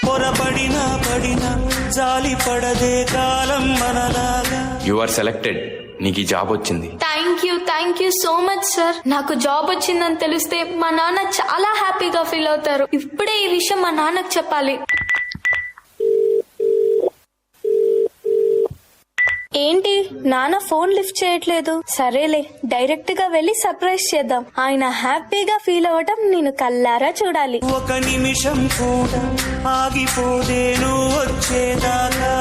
పొరపడినా పడినా జాలి పడదే కాలం మనలాగా. యు ఆర్ సెలెక్టెడ్, నీకు ఈ జాబ్ వచ్చింది. Thank you so much sir. నాకు జాబ్ వచ్చిందని తెలిస్తే మా నాన్న చాలా హ్యాపీగా ఫీల్ అవుతారు. ఇప్పుడే ఈ విషయం మా నాన్నకు చెప్పాలి. ఏంటి నాన్న ఫోన్ లిఫ్ట్ చేయట్లేదు? సరేలే, డైరెక్ట్ గా వెళ్లి సర్ప్రైజ్ చేద్దాం. ఆయన హ్యాపీగా ఫీల్ అవ్వటం నేను కల్లారా చూడాలి. ఒక నిమిషం కూడా ఆగిపోదే నువ్వు వచ్చేదాకా.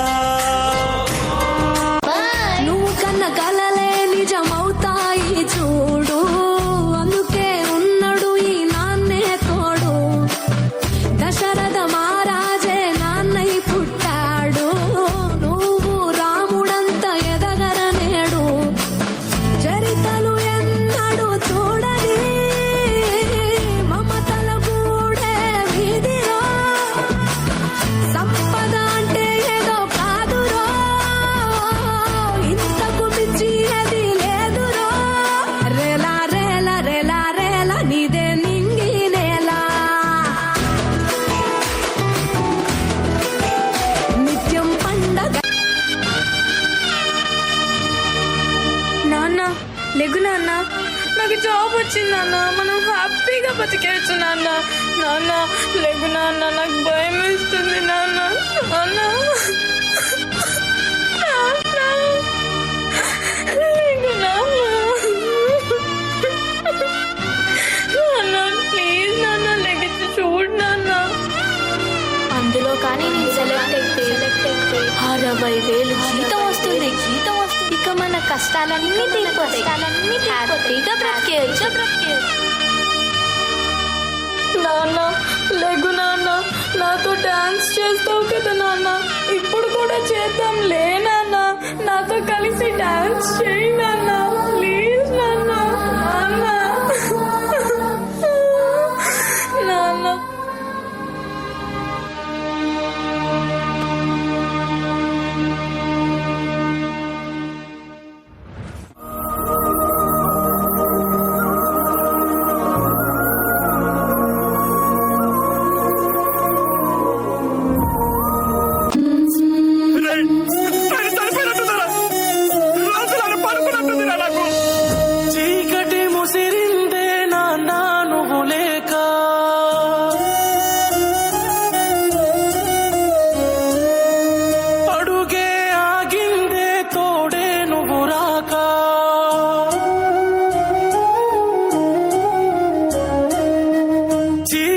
నువ్వు కన్న కలలే నిజమవుతాయి చూడు, అందుకే ఉన్నాడు ఈ నాన్నే తోడు. దశరథ మహారాజే నాన్నై పుట్టాడు, నువ్వు రాముడంత ఎదగరనేడు. చరితలు ఎన్నడు చూడని మమతల గూడే వీధిలో, సంపద అంటే ఏదో కాదురో, ఇంతకు మించి అది లేదురో. రేలా రేలా రేలా రేలా నీదే నింగి నేలా, నిత్యం పండగ. నాన్న లెగు నాన్న, నాకు జాబ్ వచ్చింది నాన్న, మనం హ్యాపీగా బతికేయచ్చు నాన్న. నాన్న లెగు నాన్న, నాకు భయం వేస్తుంది నాన్న. నాన్న లెగు నాన్న. నాన్న ప్లీజ్ నాన్న లెగిసి చూడు నాన్న. అందులో కానీ నేను సెలెక్ట్ అయితే 60,000 జీతం వస్తుంది. ఇక మన కష్టాలన్నీ తీరిపోతాయి, హ్యాపీగా బ్రతికేయచ్చు. నాన్న లెగు నాన్న, నాతో డాన్స్ చేస్తావు కదా నాన్న, ఇప్పుడు కూడా చేద్దాం లే నాన్న. నాతో కలిసి డాన్స్ చేయి నాన్న ప్లీజ్.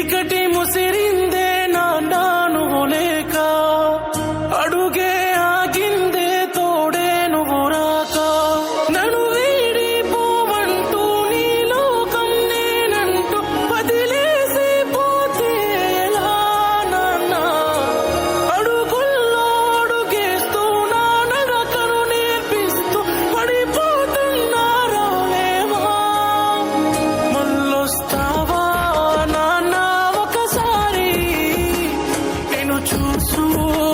చీకటి ముసిరిందే నాన్నా నువ్వు లేక అడుగే ఆగిందే తోడే నువ్వు రాక నన్ను వీడిపోమంటూ నీ లోకం నేనంటూ వదిలేసి పోతే ఎలా నాన్నా అడుగుల్లో అడుగేస్తూ నా నడకను నేర్పిస్తూ పడిపోతున్నారాలేమా మళ్ళొస్తావా నాన్నా ఒకసారి నేను చూసుకుంటానిలా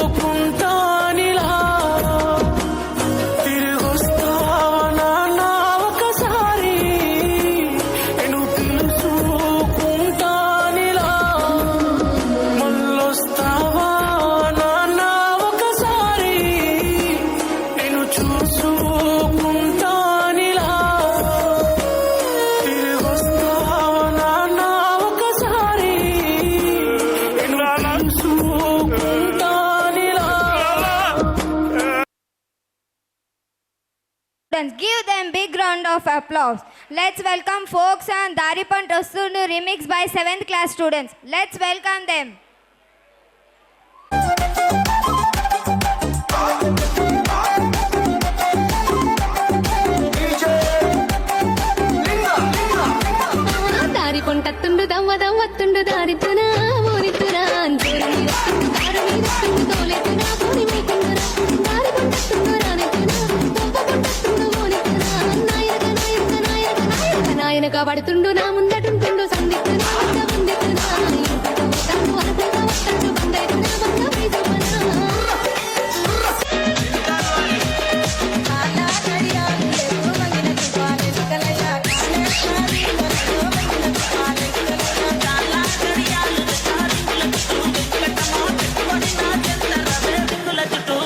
తిరిగొస్తావా నాన్నా ఒకసారి నేను పిలుచుకుంటానిలా మళ్ళొస్తావా నాన్నా ఒకసారి నేను చూసుకుంటానిలా తిరిగొస్తావా నాన్నా ఒకసారి నేను చూసుకుంటానిలా Students, give them big round of applause. Let's welcome folks on Daripan Tostundu remix by 7th class students. Let's welcome them. దారి పొంటత్తుండు దవ్వ దవ్వత్తుండు దారితున ఊరితురా దారు మీద తోలెతునా పూరి మీకుండురా దారి పొంటత్తుండు రానితునా దవ్వ పొంటత్తుండు ఊరితురా నాయక నాయక నాయక నాయక నాయనక పడుతుండు నా ముందటుంటుండు సందిక్కునా వందితునా వత్తండు అనుకుంటా వత్తండు బందైతునా బంద వైజుమనా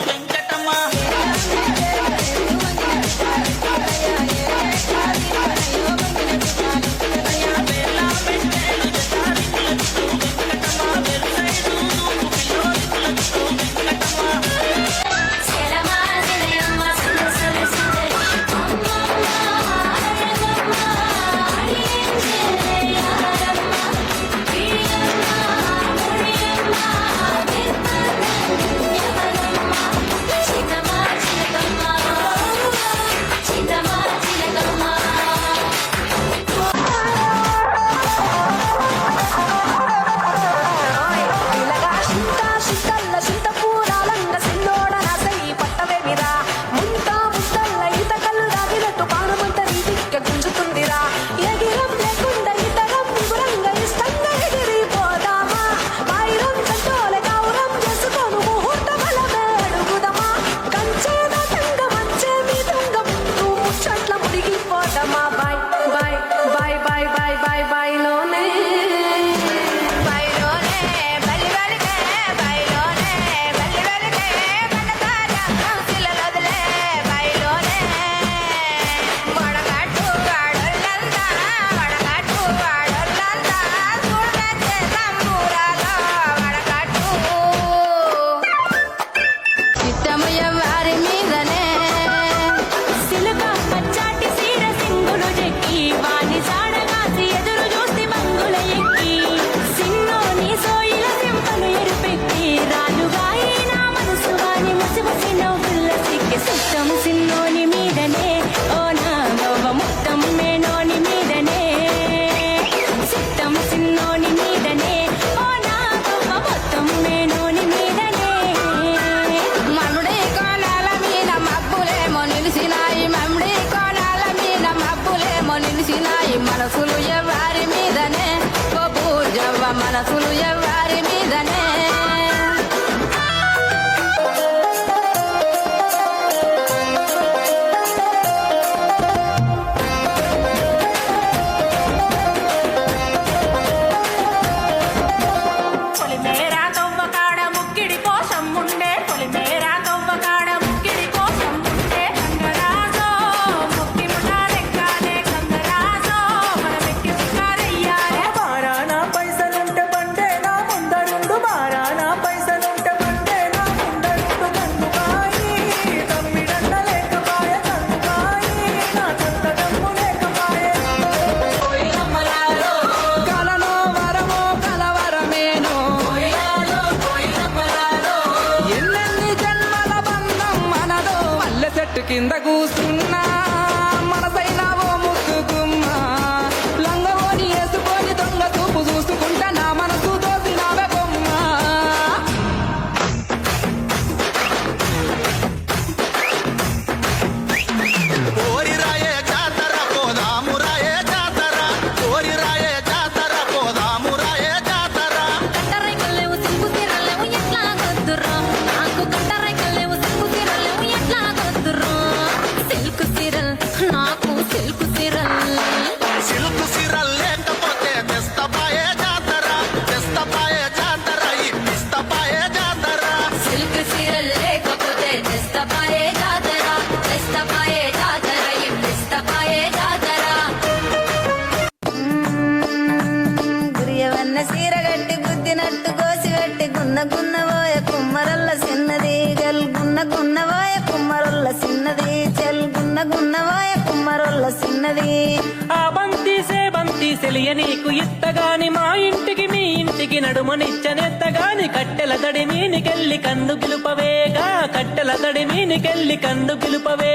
వెంకటమ్మ గున్నవోయ కుమ్మరల్ల చిన్నది గల్ గున్నవోయ కుమ్మరల్ల చిన్నది చెల్ గున్నవోయ కుమ్మరల్ల చిన్నది. ఆ బంతి సెలియ నీకు ఇత్తగాని మా ఇంటికి మీ ఇంటికి నడుమనిచ్చనెత్తగాని కట్టెల దడి మీనికెళ్ళి కందు పిలుపవేగా కట్టెల దడి మీనికెళ్ళి కందు పిలుపవే.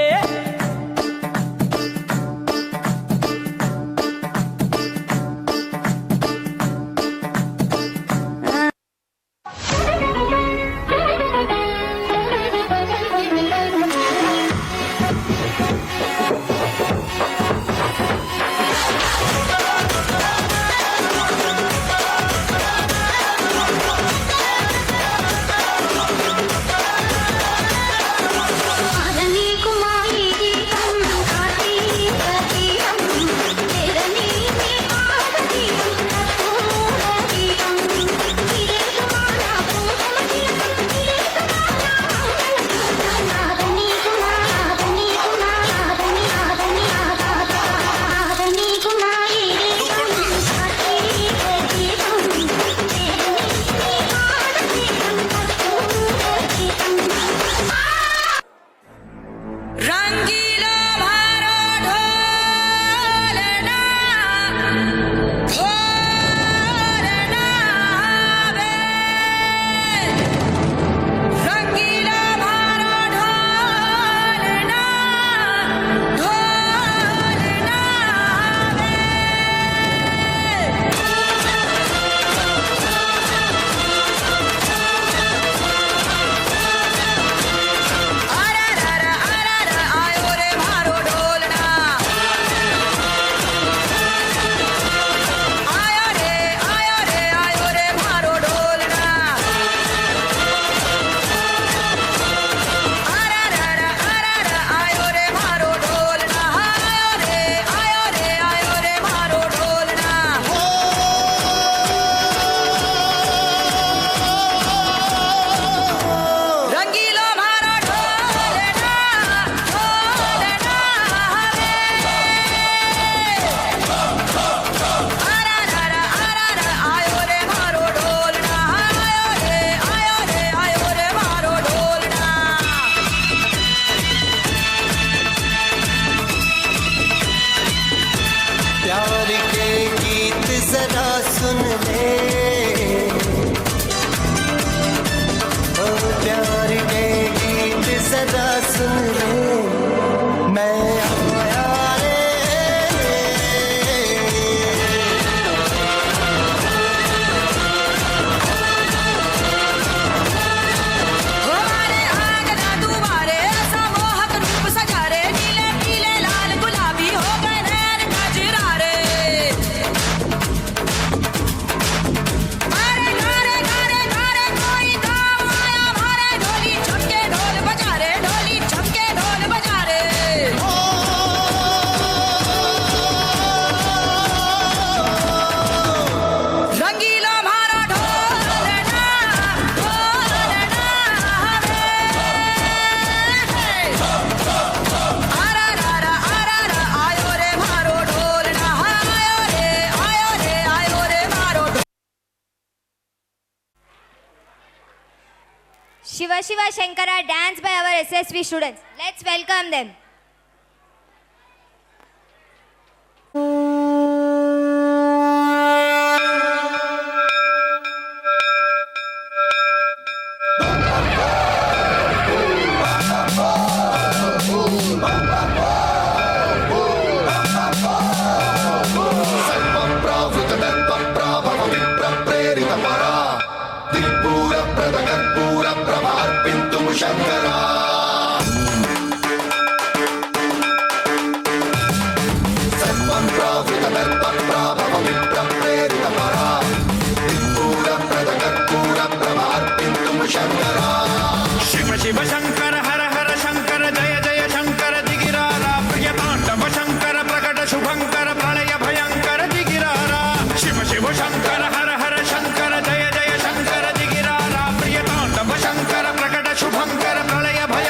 Shiva Shiva Shankara dance by our SSV students. Let's welcome them. Shiva Shiva Shankara హర హర శంకర జయ జయ శంకర దిగిరారా ప్రియ తాండవ శంకర ప్రకట శుభంకర ప్రళయ భయంకర దిగిరారా శివ శివ శంకర హర హర శంకర జయ జయ శంకర దిగిరారా ప్రియ తాండవ శంకర ప్రకట శుభంకర ప్రళయ భయంకర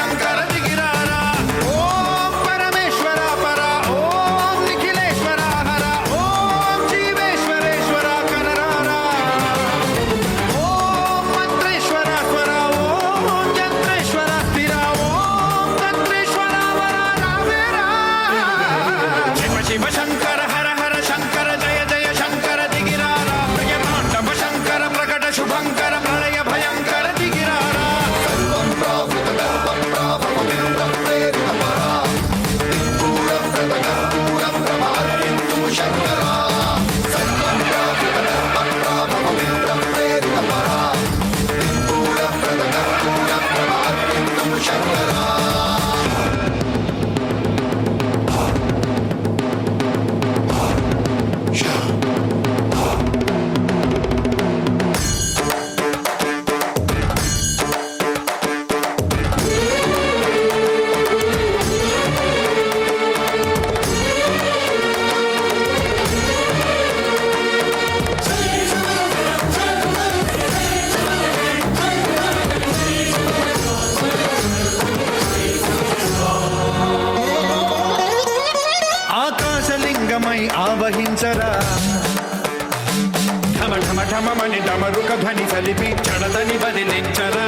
ధ్వని సలిపి చడదని బదిలించరా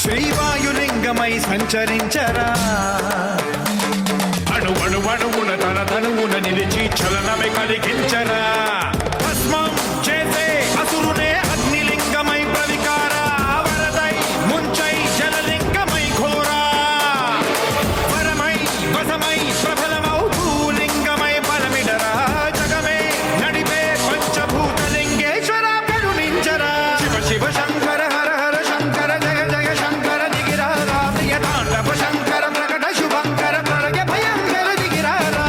శ్రీవాయులింగమై సంచరించరా అణువున తన తనువున నిలిచి చలనమే కలిగించరా భస్మం చేసే అసురునే అగ్నిలింగమై ప్రవికారా వరదై ముంచై జలలింగమై ఘోరా పరమై వసమై ప్రబలమౌ భూలింగమై పరమిడరా జగమే నడిపే పంచభూతలింగేశ్వర కరుణించరా శివ శివ శంకర హర హర శంకర జయ జయ శంకర దిగిరారా ప్రియ తాండవ శంకర ప్రకట శుభంకర ప్రళయ భయంకర దిగిరారా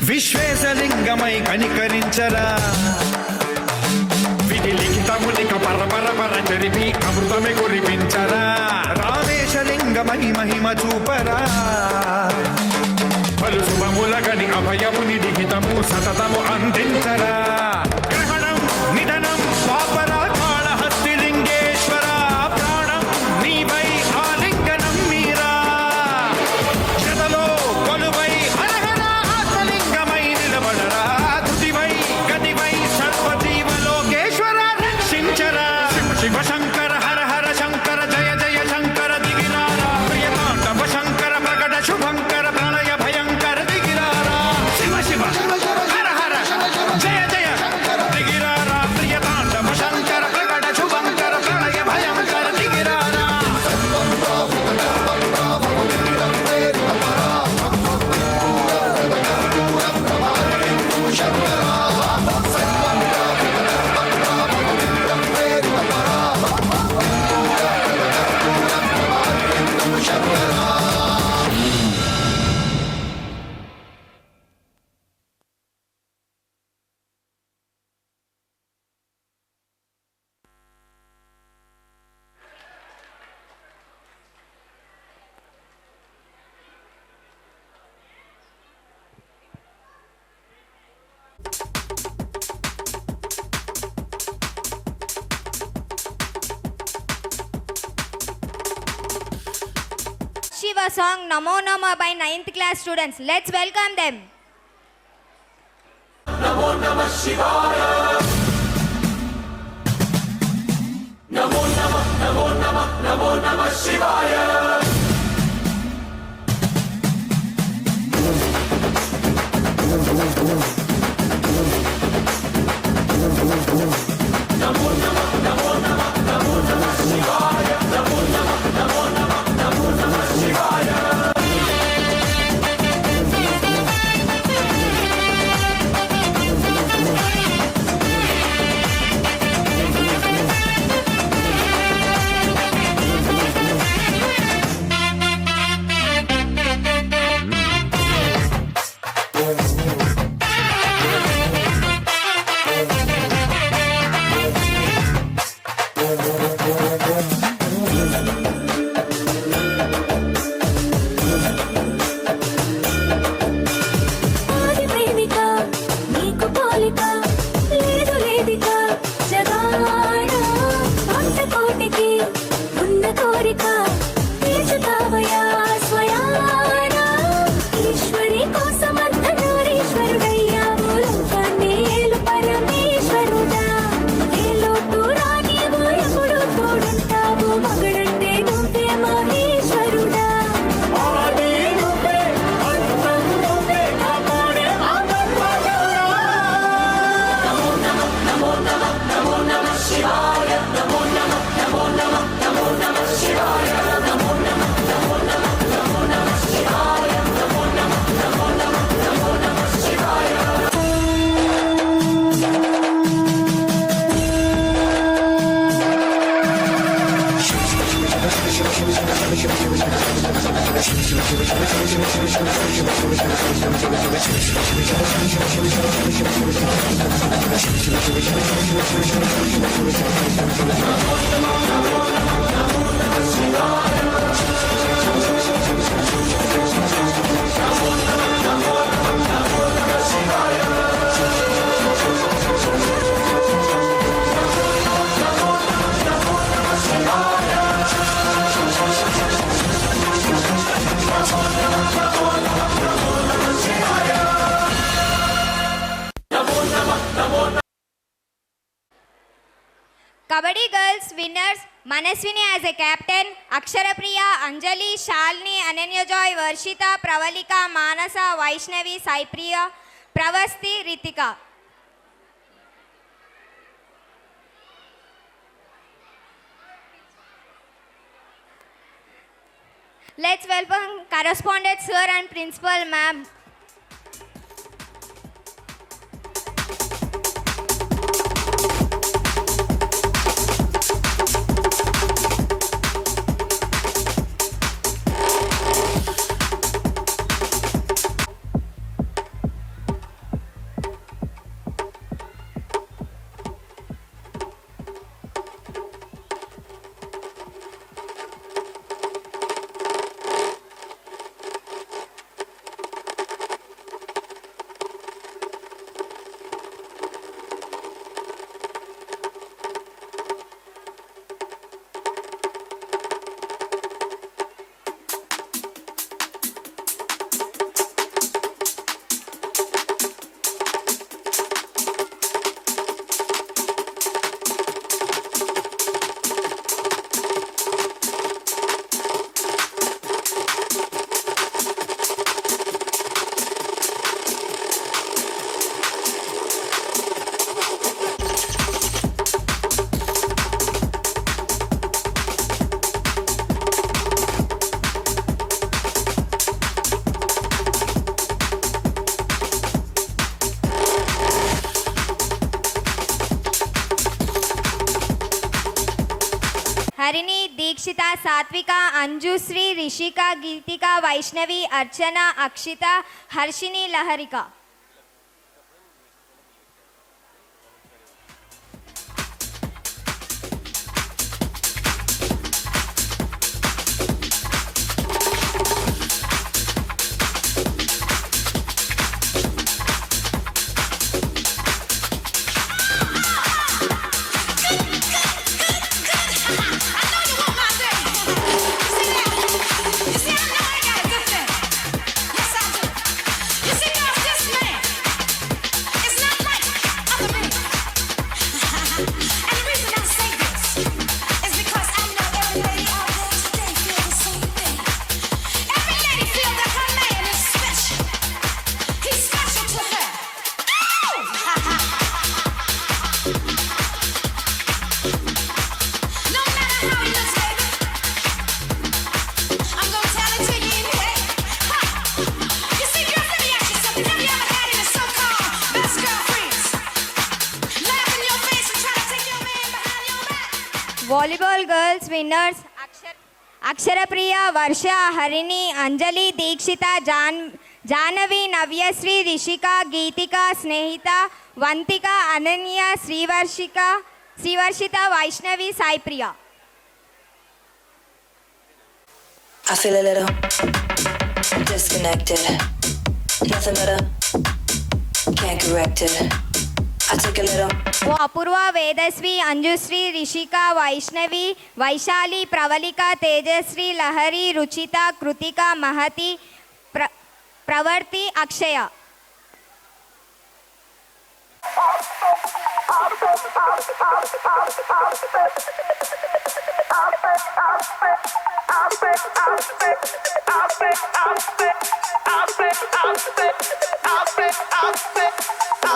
విశ్వేశలింగమై కనికరించరా విధి లిఖితమునిక పరపర జరిపి అమృతమే కురిపించరా రామేశలింగమై మహిమ చూపరా పలు శుభములగని అభయముని లిఖితము సతతము అందించరా గ్రహణం నిధనం పాపరా కాళహస్తి లింగేశ్వర ప్రాణం నీవై ఆలింగనం మీరా జతలో కొలువై హరహర ఆత్మలింగమై నిలబడరా తుదివై గదివై సర్వజీవలోకేశ్వర రక్షించరా శివ శివ శంకర హర హర శంకర జయ జయ శంకర దిగిరారా ప్రియతాండవ శంకర ప్రకట శుభంకర ప్రళయ భయంకర దిగిరారా శివ శివ హర హర జయ జయ దిగిరారా ప్రియతాండవ శంకర ప్రకట శుభంకర ప్రళయ భయంకర దిగిరారా Shiva song Namo Nama by 9th class students. Let's welcome them. Kabaddi Girls winners Manaswini as a captain, Akshara Priya, Anjali, Shalini, Ananya Joy, Varshita, Pravalika, Manasa, Vaishnavi, Sai Priya, Pravasti, Ritika. Let's welcome correspondent sir and principal ma'am. Harini, Dikshita, सात्विका, Anjushree, Rishika, Geetika, Vaishnavi, Archana, Akshita, Harshini, लहरिका. Volleyball girls winners Akshara Priya, Varsha, Harini, Anjali, Dikshita, Janavi, Navyasri, Rishika, Geetika, Snehita, Vantika, Ananya, Srivarshita, Vaishnavi, Sai Priya. I feel a little disconnected. Nothing better. Can't correct it. I took a little. वो अपूर्वा, वेदश्री, अंजुश्री, ऋषिका, वैष्णवी, वैशाली, प्रवलिका, तेजश्री, लहरी, रुचिता, कृतिका, महती, प्रवर्ति, अक्षया.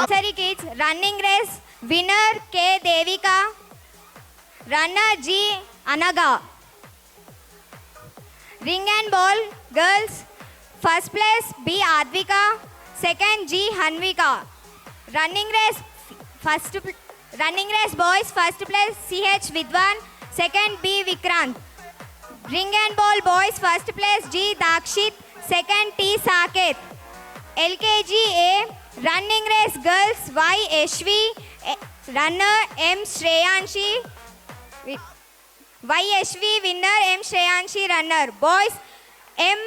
Sorry kids, running race winner K Devika, runner G Anaga. Ring and ball girls, first place B Advika, second G Hanvika. Running race boys, first place CH Vidwan, second B Vikrant. Ring and ball boys, first place G Dakshit, second T Saket. LKG A running race girls Y Ashvi, runner M Shreyanshi, Y Ashvi winner M Shreyanshi runner. Boys M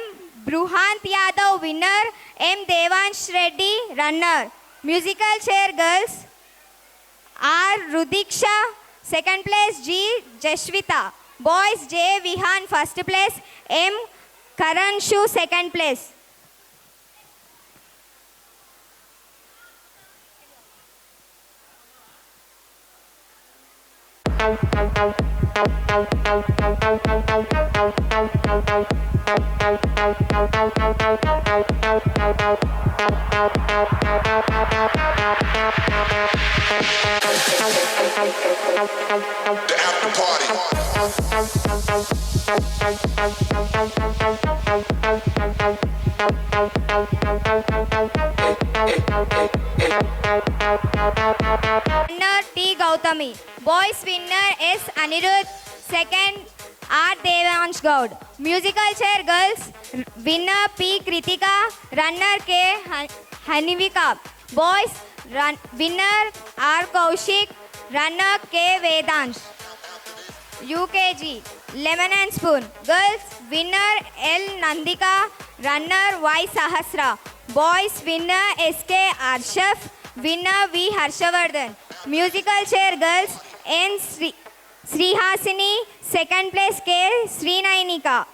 Bruhant Yadav winner, M Devansh Reddy runner. Musical chair girls R Rudiksha second place, G Jashvita. Boys J Vihan first place, M Karanshu second place. Winner T Gautami. Boys winner S Anirudh, second R Devansh Gaud. Musical chair girls winner P Kritika, runner K Hanivika. Boys winner R Kaushik, runner K Vedansh. UKG Lemon and Spoon. Girls winner L Nandika, runner Y Sahasra. Boys winner SK Arshaf, winner V Harshavardhan. Musical chair girls N Srihasini, second place K Srinainika.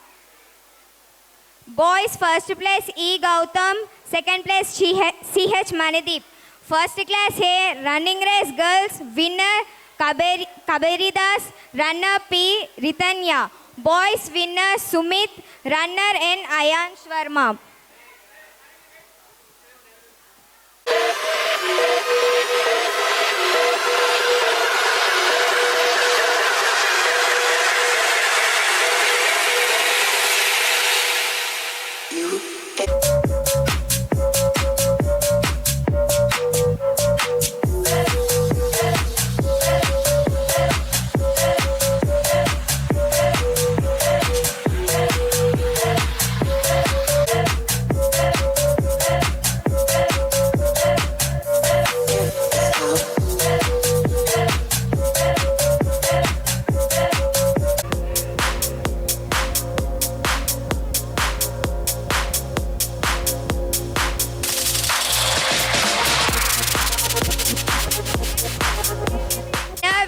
Boys first place E Gautam, second place CH Manideep. First class A running race girls winner Kaberidas, runner P Ritanya. Boys winner Sumit, runner N Ayansh Verma.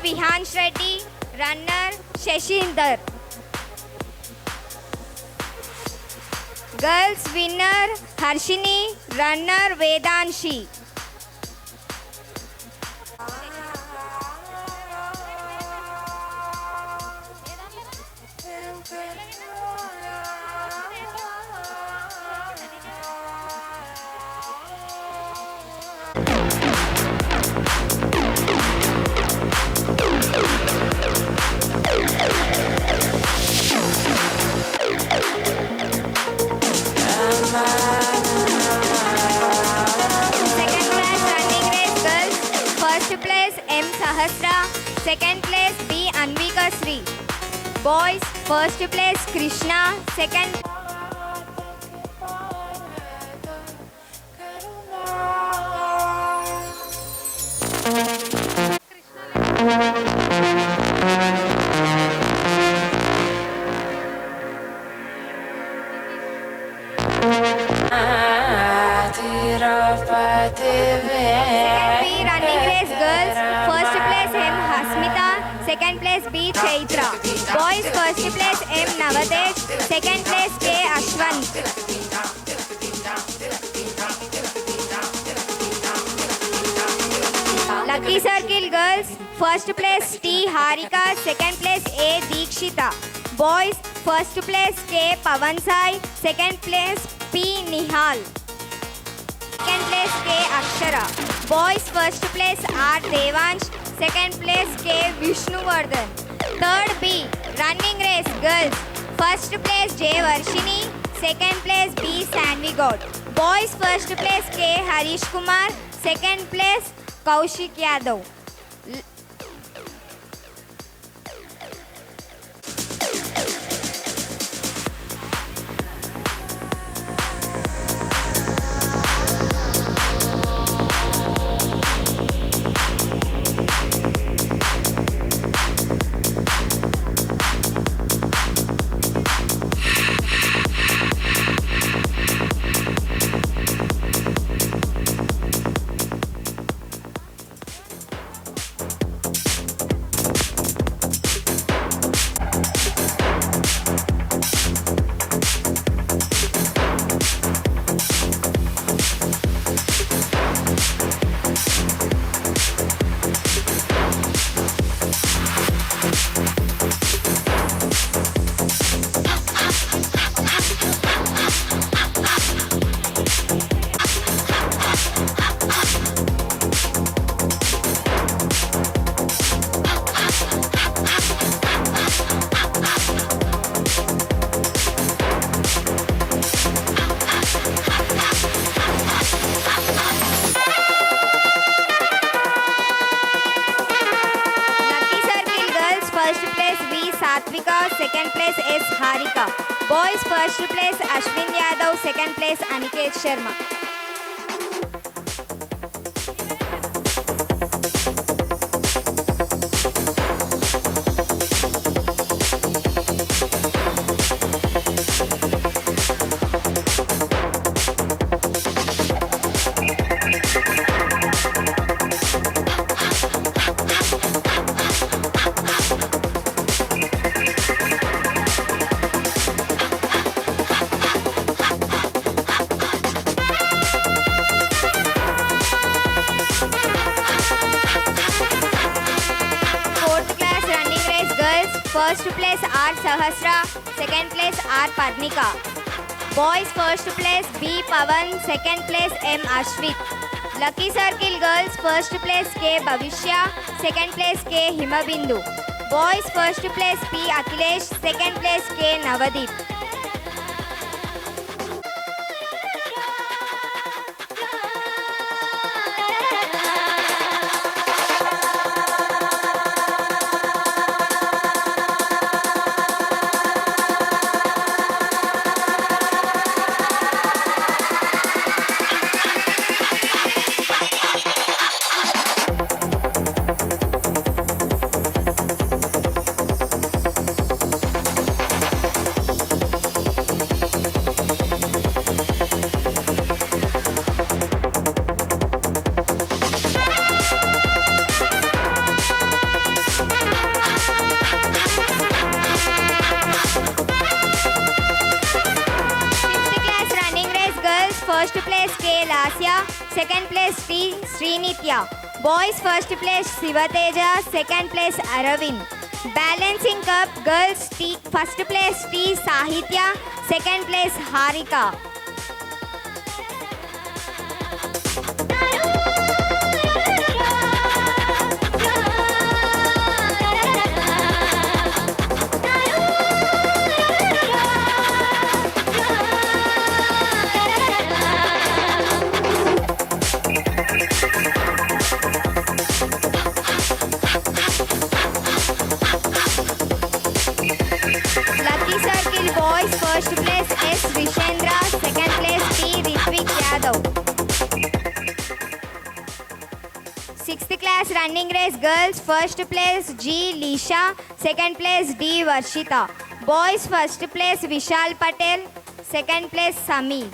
Vihansh Reddy, runner Shashindar. Girls winner Harshini, runner Vedanshi. Second place B Anvika Sri. Boys first place Krishna, second second place B Chaitra. Boys first place M Navadesh, second place K Ashwant. Lucky Circle girls first place T Harika, second place A Dikshita. Boys first place K Pavansai, second place P Nihal. Second place K Akshara. Boys first place R Devansh, second place K Vishnuvardhan. Third B running race girls. First place J Varshini, second place B Sanvi God. Boys first place K Harish Kumar, second place Kaushik Yadav. second place S. Harika. Boys first place Ashwin Yadav, second place Aniket Sharma. First place R. Sahasra, second place R. Parnika. Boys first place B. Pavan, second place M. Ashwit. Lucky Circle girls first place K. Bhavishya, second place K. Himabindu. Boys first place P. Akhilesh, second place K. Navadeep. First place K. Lasya, second place T. Srinitya. Boys first place Sivateja, second place Aravind. Balancing Cup girls first place T. Sahitya, second place Harika. Lucky Circle boys first place S. Vishendra, second place T. Ritvik Yadav. Sixth class running race girls first place G. Lisha, second place D. Varshita. Boys first place Vishal Patel, second place Sami.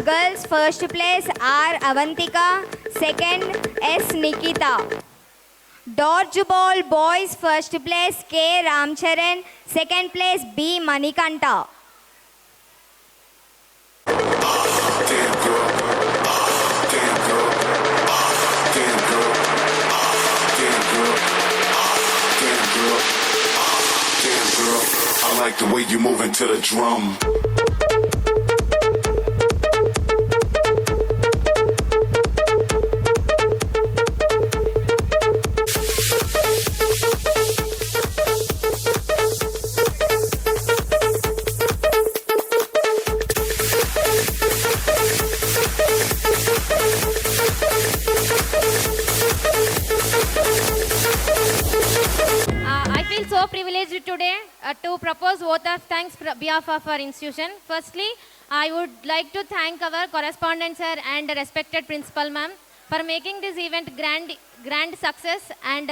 Girls first place R. Avantika, second S. Nikita. Dodgeball boys first place K. Ramcharan, second place B. Manikanta. I like the way you move into the drum. I feel so privileged today to propose vote of thanks for behalf of our institution. Firstly, I would like to thank our correspondent sir and respected principal ma'am for making this event grand success and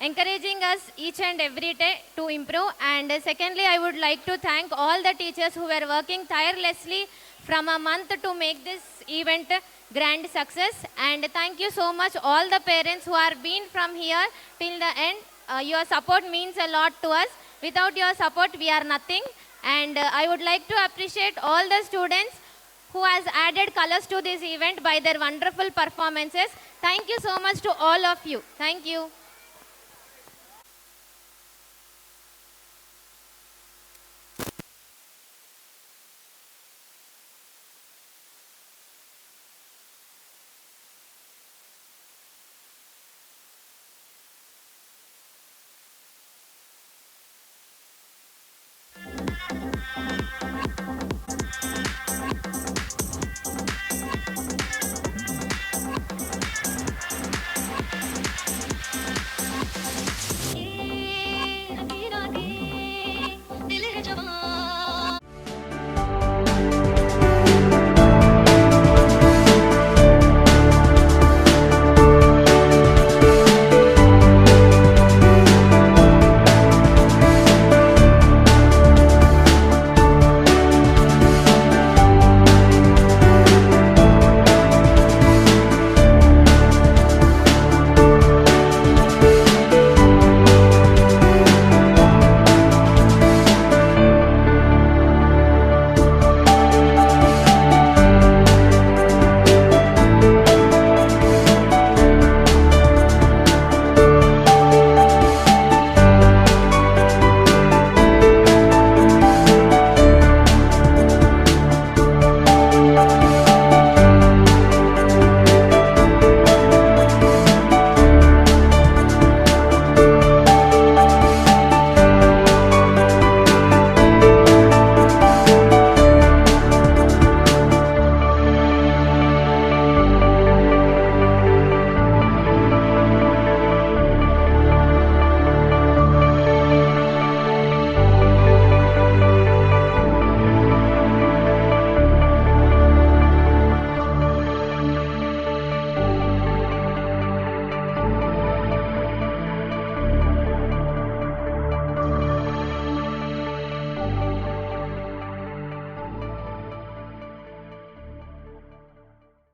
encouraging us each and every day to improve. And secondly, I would like to thank all the teachers who were working tirelessly from a month to make this event grand success. And thank you so much all the parents who are been from here till the end. Your support means a lot to us. Without your support, we are nothing. And I would like to appreciate all the students who has added colors to this event by their wonderful performances. Thank you so much to all of you. Thank you.